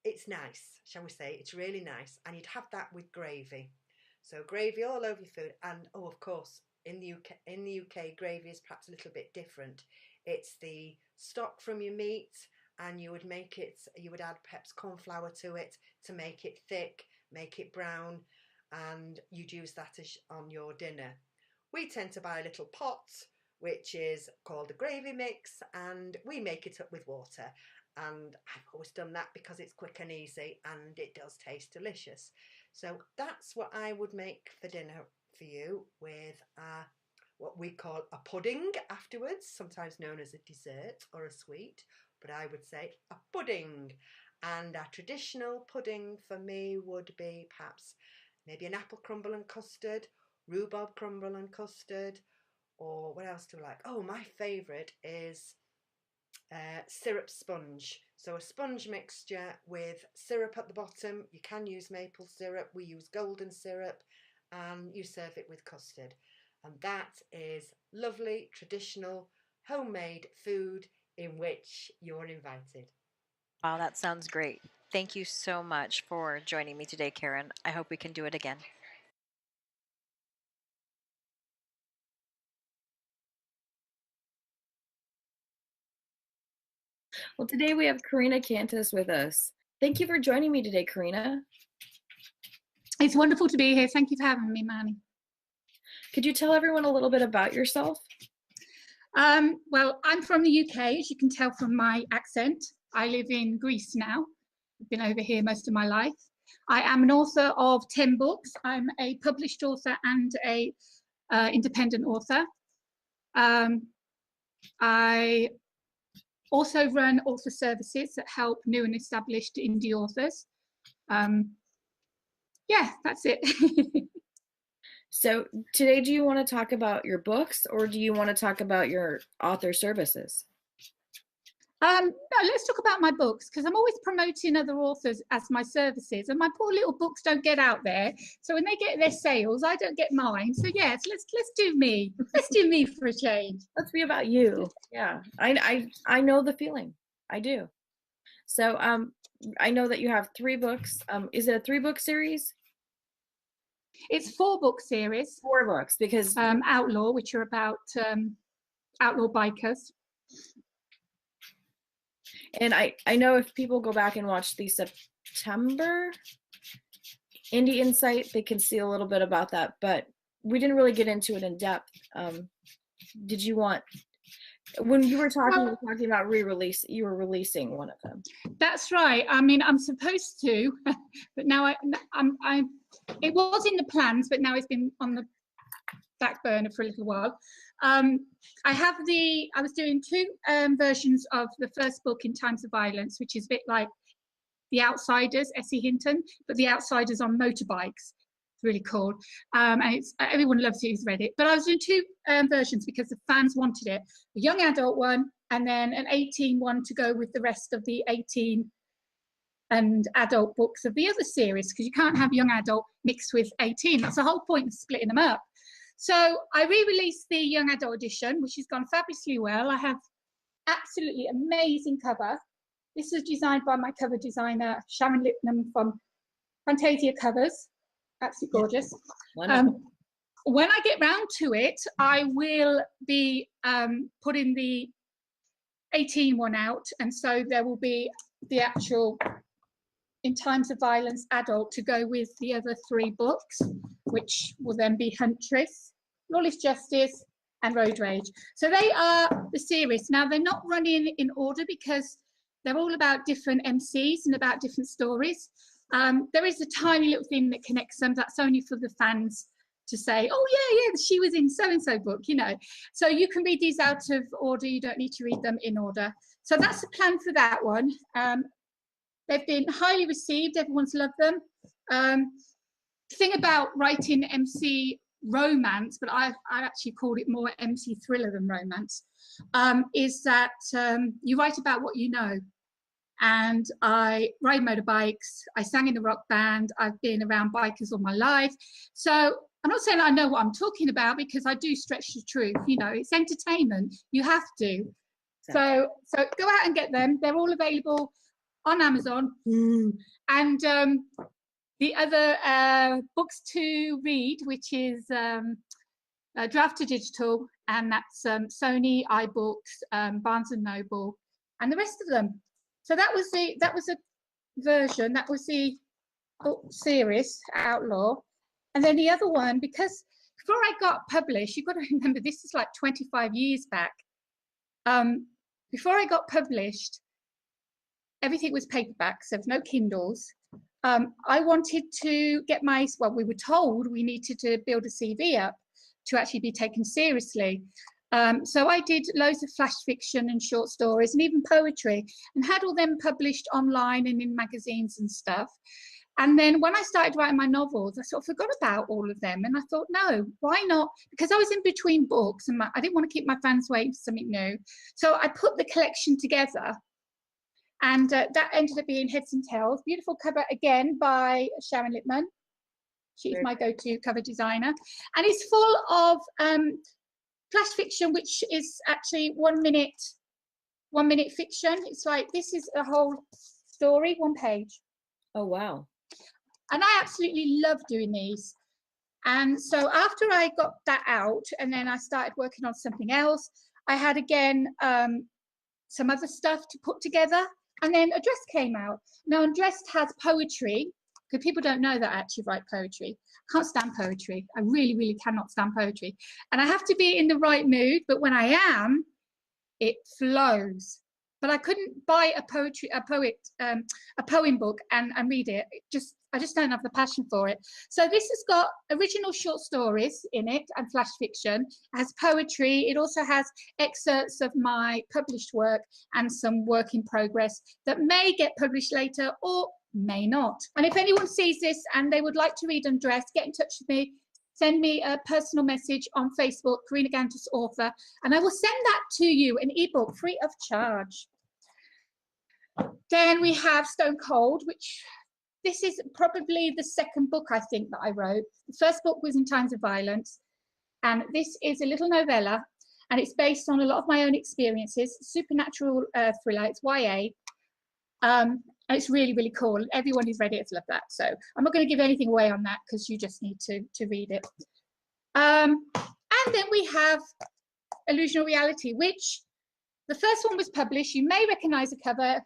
Speaker 5: it's nice, shall we say. It's really nice, and you'd have that with gravy. So gravy all over your food, and oh, of course, in the UK, gravy is perhaps a little bit different. It's the stock from your meat, and you would add perhaps corn flour to it to make it thick, make it brown, and you'd use that on your dinner. We tend to buy a little pot, which is called a gravy mix, and we make it up with water. And I've always done that because it's quick and easy, and it does taste delicious. So that's what I would make for dinner for you, with a what we call a pudding afterwards, sometimes known as a dessert or a sweet, but I would say a pudding. And a traditional pudding for me would be perhaps maybe an apple crumble and custard, rhubarb crumble and custard, or what else do I like? Oh, my favourite is syrup sponge. So a sponge mixture with syrup at the bottom. You can use maple syrup. We use golden syrup, and you serve it with custard. And that is lovely, traditional, homemade food in which you're invited.
Speaker 1: Wow, that sounds great. Thank you so much for joining me today, Karen. I hope we can do it again.
Speaker 3: Well, today we have Karina Kantas with us. Thank you for joining me today, Karina.
Speaker 6: It's wonderful to be here. Thank you for having me, Marnie.
Speaker 3: Could you tell everyone a little bit about yourself?
Speaker 6: Well, I'm from the UK, as you can tell from my accent. I live in Greece now. I've been over here most of my life. I am an author of 10 books. I'm a published author and a independent author. I also run author services that help new and established indie authors. Yeah, that's it.
Speaker 3: So today, do you want to talk about your books or do you want to talk about your author services?
Speaker 6: No, let's talk about my books, because I'm always promoting other authors as my services, and my poor little books don't get out there. So when they get their sales, I don't get mine. So yes, let's do me. Let's do me for a change.
Speaker 3: Let's be about you. Yeah, I know the feeling. I do. So I know that you have 3 books. Is it a 3-book series?
Speaker 6: It's 4-book series.
Speaker 3: 4 books, because
Speaker 6: Outlaw, which are about outlaw bikers.
Speaker 3: And I know if people go back and watch the September Indie Insight, they can see a little bit about that, but we didn't really get into it in depth. Did you want, when you were talking about re-release, you were releasing one of them?
Speaker 6: That's right. I mean, I'm supposed to, but now it was in the plans, but now it's been on the back burner for a little while. I was doing 2 versions of the first book, In Times of Violence, which is a bit like The Outsiders, Essie Hinton, but The Outsiders on motorbikes. It's really cool. And everyone loves it who's read it. But I was doing 2 versions because the fans wanted it. A young adult one, and then an 18 one to go with the rest of the 18 and adult books of the other series, because you can't have young adult mixed with 18. That's the whole point of splitting them up. So I re-released the young adult edition, which has gone fabulously well. I have absolutely amazing cover. This was designed by my cover designer, Sharon Lipnam from Fantasia Covers. Absolutely gorgeous. When I get round to it, I will be putting the 18 one out. And so there will be the actual In Times of Violence adult to go with the other 3 books, which will then be Huntress, Lawless Justice, and Road Rage. So they are the series. Now, they're not running in order because they're all about different MCs and about different stories. There is a tiny little thing that connects them. That's only for the fans to say, oh, yeah, she was in so-and-so book, you know. So you can read these out of order. You don't need to read them in order. So that's the plan for that one. They've been highly received. Everyone's loved them. Thing about writing MC romance, but I actually called it more MC thriller than romance, is that you write about what you know. And I ride motorbikes. I sang in the rock band. I've been around bikers all my life. So I'm not saying I know what I'm talking about, because I do stretch the truth. You know, it's entertainment. You have to. Exactly. So go out and get them. They're all available on Amazon. And the other books to read, which is Draft to Digital, and that's Sony, iBooks, Barnes and Noble, and the rest of them. So that was a version. That was the book series, Outlaw. And then the other one, because before I got published, you've got to remember this is like 25 years back. Before I got published, everything was paperback, so no Kindles. I wanted to get we were told we needed to build a CV up, to actually be taken seriously. So I did loads of flash fiction and short stories and even poetry, and had all them published online and in magazines and stuff. And then when I started writing my novels, I sort of forgot about all of them. And I thought, no, why not? Because I was in between books and I didn't want to keep my fans waiting for something new. So I put the collection together, and that ended up being Heads and Tails. Beautiful cover again by Sharon Lippman. She's my go-to cover designer. And it's full of flash fiction, which is actually 1 minute fiction. It's like, this is a whole story, 1 page.
Speaker 3: Oh, wow.
Speaker 6: And I absolutely love doing these. And so after I got that out, and then I started working on something else, I had again some other stuff to put together. And then Undressed came out. Now, Undressed has poetry, because people don't know that I actually write poetry. I can't stand poetry. I really, really cannot stand poetry. And I have to be in the right mood, but when I am, it flows. But I couldn't buy a poem book and read it. I just don't have the passion for it. So this has got original short stories in it and flash fiction. It has poetry. It also has excerpts of my published work and some work in progress that may get published later or may not. And if anyone sees this and they would like to read Undressed, get in touch with me. Send me a personal message on Facebook, Karina Kantas author, and I will send that to you, an ebook free of charge. Then we have Stone Cold, which this is probably the second book I think that I wrote. The first book was In Times of Violence, and this is a little novella, and it's based on a lot of my own experiences, supernatural thriller, it's YA. And it's really, really cool. Everyone who's read it has loved that. So I'm not going to give anything away on that because you just need to read it. And then we have Illusional Reality, which the first one was published. You may recognize the cover.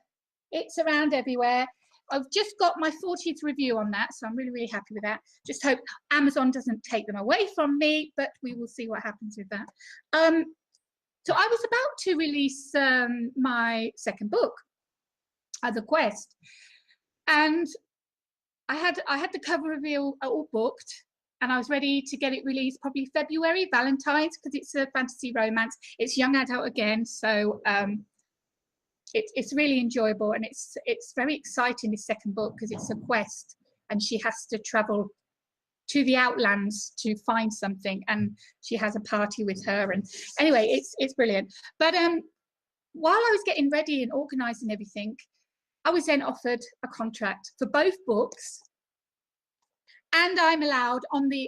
Speaker 6: It's around everywhere. I've just got my 40th review on that, so I'm really, really happy with that. Just hope Amazon doesn't take them away from me, but we will see what happens with that. So I was about to release my second book, The Quest, and I had the cover reveal all booked, and I was ready to get it released probably February, Valentine's, because it's a fantasy romance. It's young adult again, so it's really enjoyable, and it's very exciting, this second book, because it's a quest and she has to travel to the outlands to find something, and she has a party with her, and anyway, it's brilliant. But while I was getting ready and organizing everything, I was then offered a contract for both books, and I'm allowed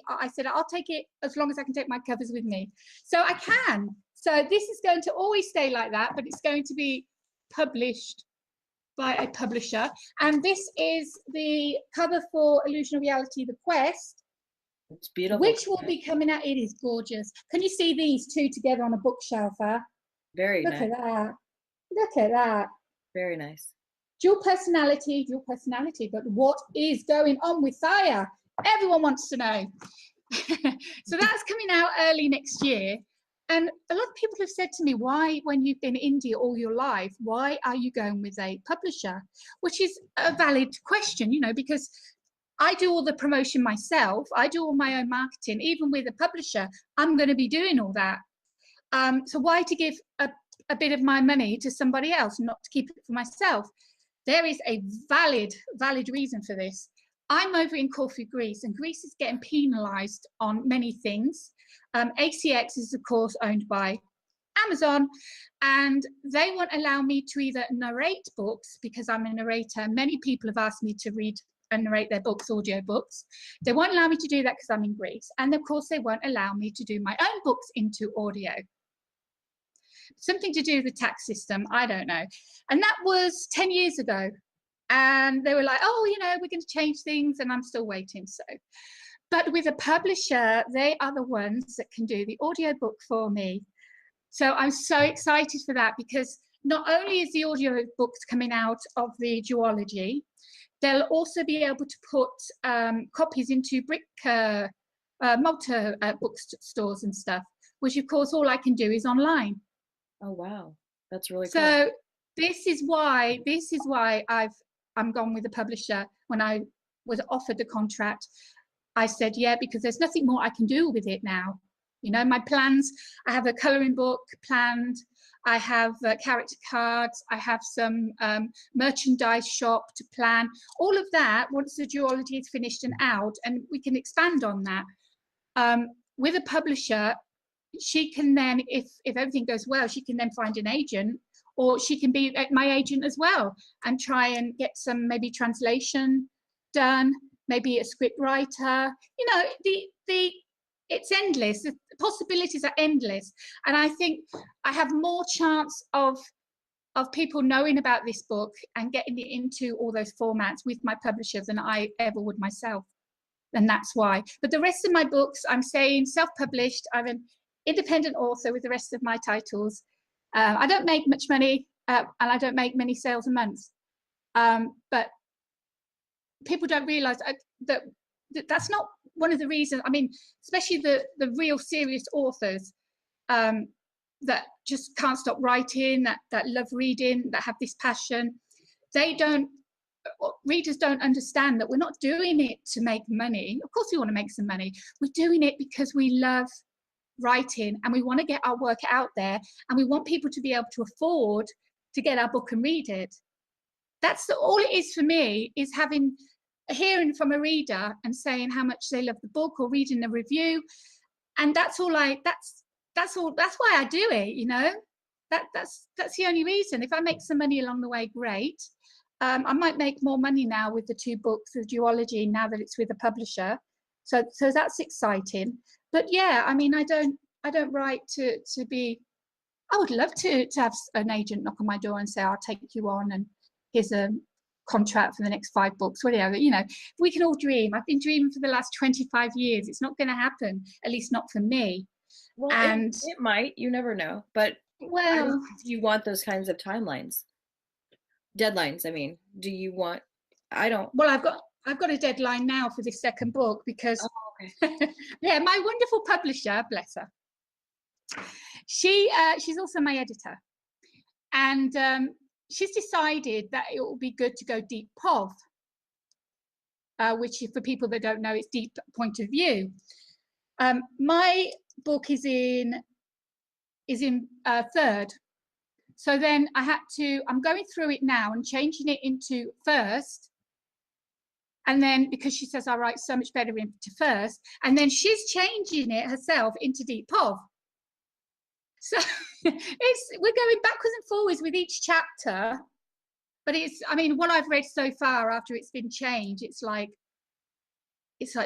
Speaker 6: I said, I'll take it as long as I can take my covers with me. So I can. So this is going to always stay like that, but it's going to be published by a publisher. And this is the cover for Illusional Reality, The Quest.
Speaker 3: It's beautiful.
Speaker 6: Which will be coming out. It is gorgeous. Can you see these two together on a bookshelf?
Speaker 3: Very nice.
Speaker 6: Look at that. Look at that.
Speaker 3: Very nice.
Speaker 6: Dual personality, but what is going on with Thaya? Everyone wants to know. So that's coming out early next year. And a lot of people have said to me, why, when you've been indie all your life, why are you going with a publisher? Which is a valid question, you know, because I do all the promotion myself. I do all my own marketing. Even with a publisher, I'm going to be doing all that. So why to give a bit of my money to somebody else, not to keep it for myself? There is a valid reason for this. I'm over in Corfu, Greece, and Greece is getting penalised on many things. ACX is, of course, owned by Amazon, and they won't allow me to either narrate books, because I'm a narrator. Many people have asked me to read and narrate their books, audio books. They won't allow me to do that because I'm in Greece. And of course, they won't allow me to do my own books into audio. Something to do with the tax system, I don't know. And that was 10 years ago. And they were like, oh, you know, we're going to change things, and I'm still waiting. So, but with a publisher, they are the ones that can do the audio book for me. So I'm so excited for that, because not only is the audio books coming out of the duology, they'll also be able to put copies into brick Malta bookstores and stuff, which of course all I can do is online.
Speaker 3: Oh wow, that's really cool.
Speaker 6: So this is why I'm gone with the publisher. When I was offered the contract, I said yeah, because there's nothing more I can do with it now. You know, my plans, I have a colouring book planned. I have character cards. I have some merchandise shop to plan. All of that, once the duology is finished and out, and we can expand on that. With a publisher, she can then, if everything goes well, she can then find an agent, or she can be my agent as well and try and get some maybe translation done, maybe a script writer. You know, it's endless. The possibilities are endless. And I think I have more chance of people knowing about this book and getting it into all those formats with my publisher than I ever would myself. And that's why. But the rest of my books, I'm saying self-published. I'm an independent author with the rest of my titles. I don't make much money, and I don't make many sales a month. But people don't realise that that's not one of the reasons. I mean, especially the real serious authors that just can't stop writing, that love reading, that have this passion. Readers don't understand that we're not doing it to make money. Of course we want to make some money. We're doing it because we love writing and we want to get our work out there, and we want people to be able to afford to get our book and read it. That's all it is for me, is hearing from a reader and saying how much they love the book, or reading a review. And that's why I do it, you know. That's the only reason. If I make some money along the way, great. I might make more money now with the 2 books of duology, now that it's with a publisher. So that's exciting. But yeah, I mean, I don't write to be. I would love to have an agent knock on my door and say, I'll take you on, and here's a contract for the next 5 books, whatever. You know, we can all dream. I've been dreaming for the last 25 years. It's not going to happen, at least not for me.
Speaker 3: Well,
Speaker 6: and
Speaker 3: it might. You never know. But
Speaker 6: well,
Speaker 3: do you want those kinds of timelines? Deadlines, I mean. Do you want? I don't.
Speaker 6: Well, I've got a deadline now for this 2nd book because yeah, my wonderful publisher, bless her, she's also my editor, and she's decided that it will be good to go deep POV, which, for people that don't know, it's deep point of view. My book is in 3rd, so then I'm going through it now and changing it into 1st. And then, because she says I write so much better into 1st, and then she's changing it herself into deep POV. So we're going backwards and forwards with each chapter. But I mean, what I've read so far after it's been changed, it's like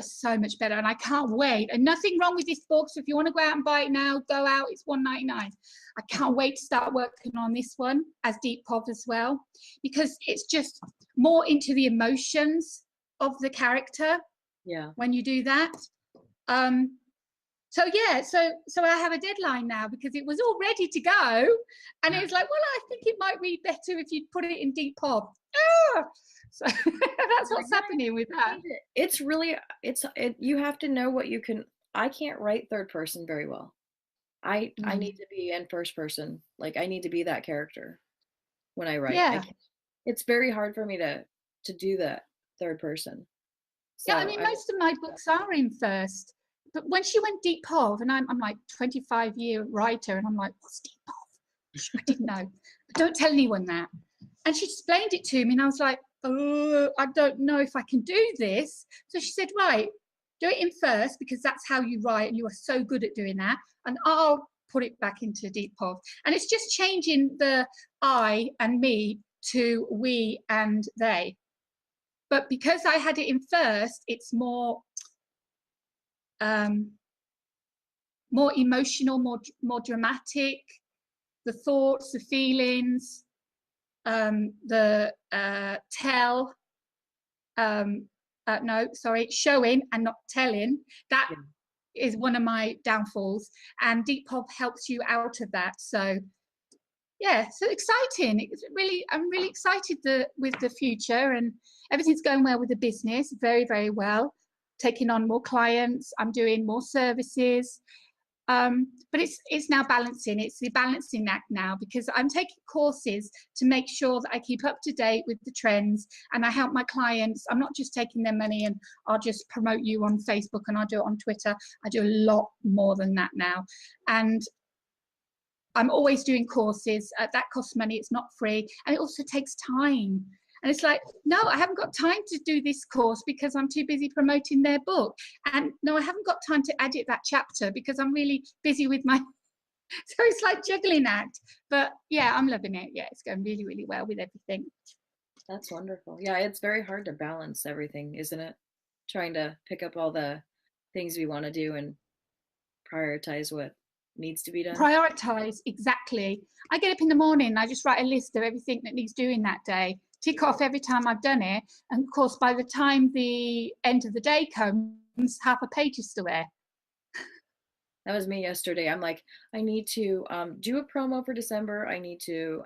Speaker 6: so much better, and I can't wait. And nothing wrong with this book. So if you want to go out and buy it now, go out. It's $1.99. I can't wait to start working on this one as deep POV as well, because it's just more into the emotions of the character.
Speaker 3: Yeah.
Speaker 6: When you do that. So yeah, so I have a deadline now, because it was all ready to go, and it was like, well, I think it might read better if you'd put it in deep POV. So that's what's happening with that.
Speaker 3: It's really, you have to know what you can. I can't write 3rd person very well. I need to be in 1st person. Like, I need to be that character when I write.
Speaker 6: Yeah.
Speaker 3: It's very hard for me to do that 3rd person. So
Speaker 6: yeah, I mean, most of my books are in 1st. But when she went deep POV, and I'm like 25-year writer, and I'm like, what's deep POV? I didn't know. But don't tell anyone that. And she explained it to me, and I was like, oh, I don't know if I can do this. So she said, right, do it in 1st, because that's how you write, and you are so good at doing that. And I'll put it back into deep POV. And it's just changing the I and me to we and they. But because I had it in 1st, it's more emotional, more dramatic. The thoughts, the feelings, showing and not telling. That is one of my downfalls, and deep POV helps you out of that. So yeah, so exciting. I'm really excited with the future, and everything's going well with the business, very, very well. Taking on more clients, I'm doing more services. But it's now balancing. It's the balancing act now, because I'm taking courses to make sure that I keep up to date with the trends, and I help my clients. I'm not just taking their money and I'll just promote you on Facebook and I'll do it on Twitter. I do a lot more than that now. And I'm always doing courses. That costs money. It's not free. And it also takes time. And it's like, no, I haven't got time to do this course because I'm too busy promoting their book. And no, I haven't got time to edit that chapter because I'm really busy with my... So it's like juggling act. But yeah, I'm loving it. Yeah, it's going really, really well with everything.
Speaker 3: That's wonderful. Yeah, it's very hard to balance everything, isn't it? Trying to pick up all the things we want to do and prioritize what needs to be done.
Speaker 6: Prioritize, exactly. I get up in the morning and I just write a list of everything that needs doing that day, tick off every time I've done it, and of course by the time the end of the day comes, half a page is still there.
Speaker 3: That was me yesterday. I'm like, I need to do a promo for December. I need to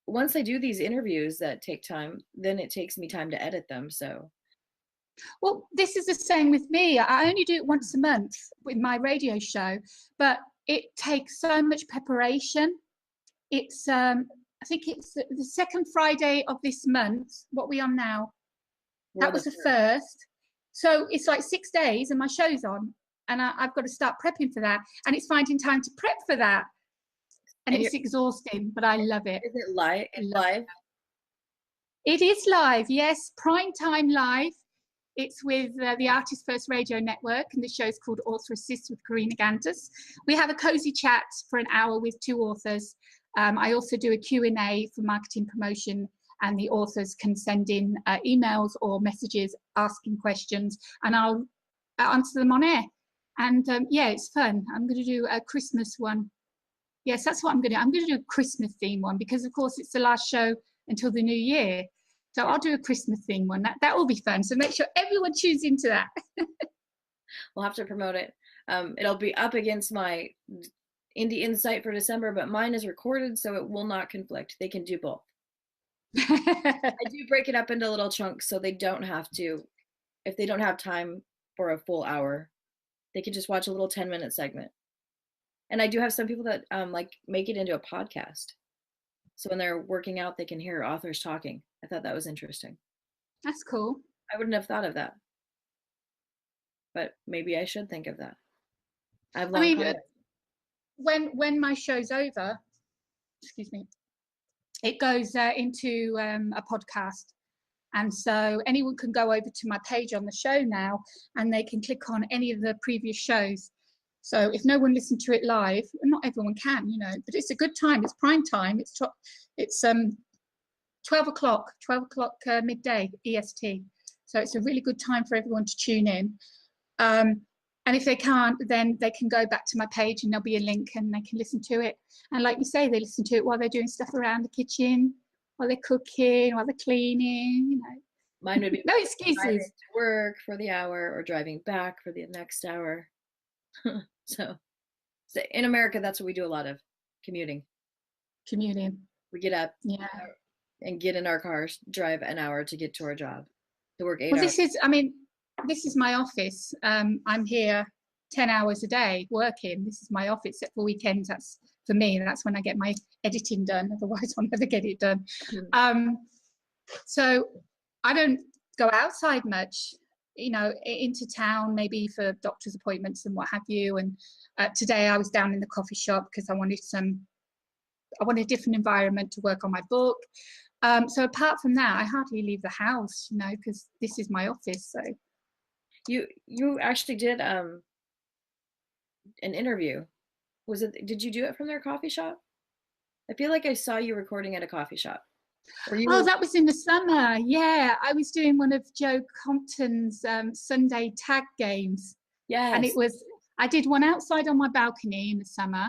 Speaker 3: once I do these interviews that take time, then it takes me time to edit them. So
Speaker 6: well, this is the same with me. I only do it once a month with my radio show, but it takes so much preparation. It's I think it's the second Friday of this month. What are we on now? That was the first. So it's like 6 days and my show's on, and I've got to start prepping for that, and it's finding time to prep for that, and it's exhausting, but I love it.
Speaker 3: Is it live? Live?
Speaker 6: It is live, yes, prime time live. It's with the Artist First Radio Network, and the show's called Author Assist with Karina Kantas. We have a cozy chat for an hour with 2 authors. I also do a Q&A for marketing promotion, and the authors can send in emails or messages asking questions, and I'll answer them on air. And yeah, it's fun. I'm going to do a Christmas one. Yes, that's what I'm going to do. I'm going to do a Christmas theme one because, of course, it's the last show until the new year. So I'll do a Christmas theme one. That will be fun. So make sure everyone tunes into that.
Speaker 3: We'll have to promote it. It'll be up against my Indie Insight for December, but mine is recorded, so it will not conflict. They can do both. I do break it up into little chunks so they don't have to, if they don't have time for a full hour, they can just watch a little 10-minute segment. And I do have some people that like make it into a podcast. So when they're working out, they can hear authors talking. I thought that was interesting.
Speaker 6: That's cool.
Speaker 3: I wouldn't have thought of that. But maybe I should think of that. I mean,
Speaker 6: when my show's over, excuse me, it goes into a podcast. And so anyone can go over to my page on the show now, and they can click on any of the previous shows. So if no one listened to it live, not everyone can, you know, but it's a good time. It's prime time. It's 12 o'clock midday EST. So it's a really good time for everyone to tune in. And if they can't, then they can go back to my page and there'll be a link and they can listen to it. And like you say, they listen to it while they're doing stuff around the kitchen, while they're cooking, while they're cleaning, you know.
Speaker 3: Mine would be
Speaker 6: no excuses.
Speaker 3: Driving to work for the hour or driving back for the next hour. so in America, that's what we do a lot of, commuting. We get up and get in our cars, drive an hour to get to our job, to work 8 hours.
Speaker 6: This is my office. I'm here 10 hours a day working. This is my office, except for weekends. That's for me. That's when I get my editing done. Otherwise, I'll never get it done. So I don't go outside much, you know, into town, maybe for doctor's appointments and what have you. And today I was down in the coffee shop because I wanted a different environment to work on my book. So apart from that, I hardly leave the house, you know, because this is my office. So
Speaker 3: you actually did an interview. Did you do it from their coffee shop? I feel like I saw you recording at a coffee shop.
Speaker 6: That was in the summer. Yeah, I was doing one of Joe Compton's Sunday tag games.
Speaker 3: Yes.
Speaker 6: And I did one outside on my balcony in the summer.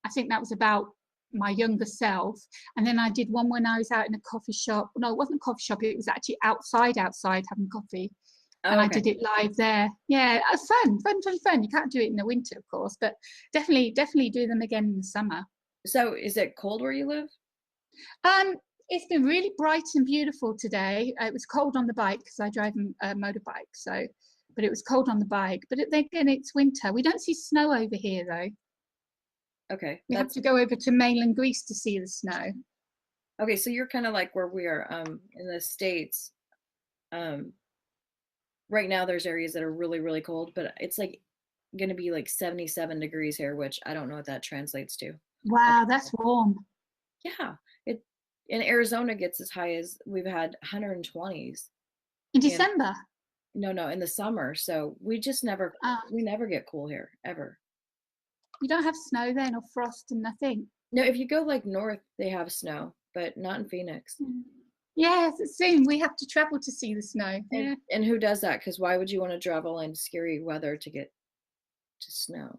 Speaker 6: I think that was about my younger self. And then I did one when I was out in a coffee shop. No, it wasn't a coffee shop. It was actually outside having coffee. And I did it live there. Yeah, fun. You can't do it in the winter, of course, but definitely do them again in the summer.
Speaker 3: So is it cold where you live?
Speaker 6: It's been really bright and beautiful today. It was cold on the bike because I drive a motorbike. So, but it was cold on the bike. But then again, it's winter. We don't see snow over here, though.
Speaker 3: Okay.
Speaker 6: We have to go over to mainland Greece to see the snow.
Speaker 3: Okay, so you're kind of like where we are in the States. Right now there's areas that are really, really cold, but it's like going to be like 77 degrees here, which I don't know what that translates to.
Speaker 6: Wow, that's warm.
Speaker 3: Yeah. It in Arizona gets as high as we've had 120s.
Speaker 6: In December?
Speaker 3: No, in the summer. So we just never get cool here ever.
Speaker 6: You don't have snow then, or frost and nothing?
Speaker 3: No, if you go like north, they have snow, but not in Phoenix.
Speaker 6: Yes, soon we have to travel to see the snow.
Speaker 3: And who does that? Because why would you want to travel in scary weather to get to snow?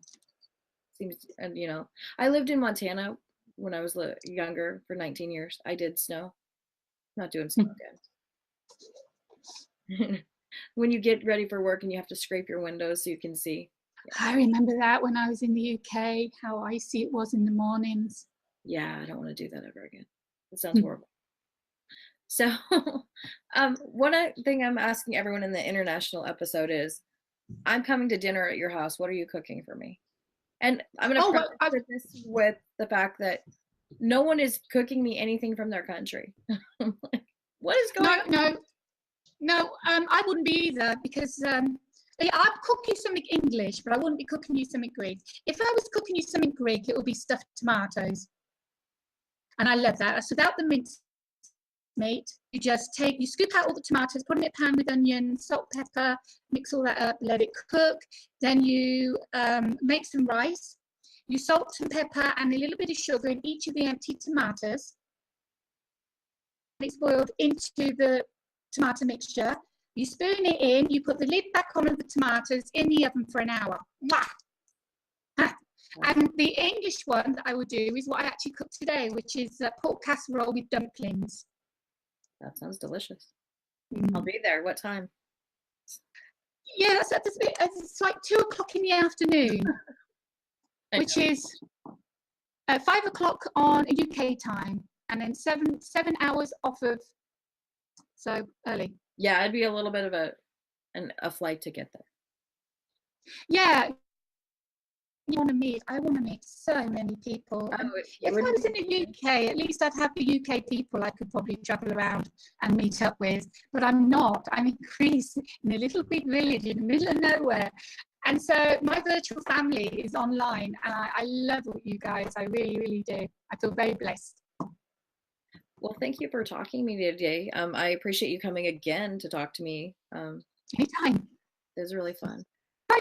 Speaker 3: Seems, and you know, I lived in Montana when I was younger for 19 years. I did snow. Not doing snow again. When you get ready for work and you have to scrape your windows so you can see.
Speaker 6: Yeah. I remember that when I was in the UK, how icy it was in the mornings.
Speaker 3: Yeah, I don't want to do that ever again. It sounds horrible. So, one thing I'm asking everyone in the international episode is, I'm coming to dinner at your house. What are you cooking for me? And I'm going to preface this with the fact that no one is cooking me anything from their country. Like, what is going on?
Speaker 6: No, I wouldn't be either, because I'd cook you something English, but I wouldn't be cooking you something Greek. If I was cooking you something Greek, it would be stuffed tomatoes. And I love that. That's without the minced meat. You scoop out all the tomatoes, put them in a pan with onion, salt, pepper, mix all that up, let it cook. Then you make some rice. You salt and pepper and a little bit of sugar in each of the empty tomatoes. It's boiled into the tomato mixture. You spoon it in, you put the lid back on of the tomatoes in the oven for an hour. And the English one that I would do is what I actually cooked today, which is pork casserole with dumplings.
Speaker 3: That sounds delicious. I'll be there. What time?
Speaker 6: Yeah, it's like 2 o'clock in the afternoon, which is 5 o'clock on UK time, and then 7 hours off of, so early.
Speaker 3: Yeah, it'd be a little bit of a flight to get there.
Speaker 6: Yeah. I want to meet so many people. If I was in the UK, at least I'd have the UK people I could probably travel around and meet up with. But I'm not. I'm in Greece, in a little big village in the middle of nowhere. And so my virtual family is online. And I love what you guys. I really, really do. I feel very blessed.
Speaker 3: Well, thank you for talking to me today. I appreciate you coming again to talk to me.
Speaker 6: Anytime.
Speaker 3: It was really fun.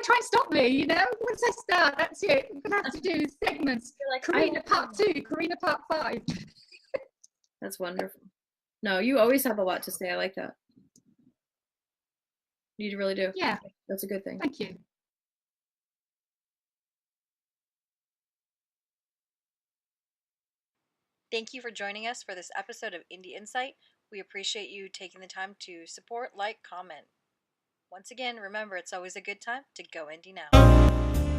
Speaker 6: Try and stop me, you know. Once I start, that's it. We're gonna have to do segments. Like Karina part 2, Karina part 5.
Speaker 3: That's wonderful. No, you always have a lot to say. I like that. You really do.
Speaker 6: Yeah,
Speaker 3: that's a good thing.
Speaker 6: Thank you.
Speaker 1: Thank you for joining us for this episode of Indie Insight. We appreciate you taking the time to support, like, comment. Once again, remember, it's always a good time to go indie now.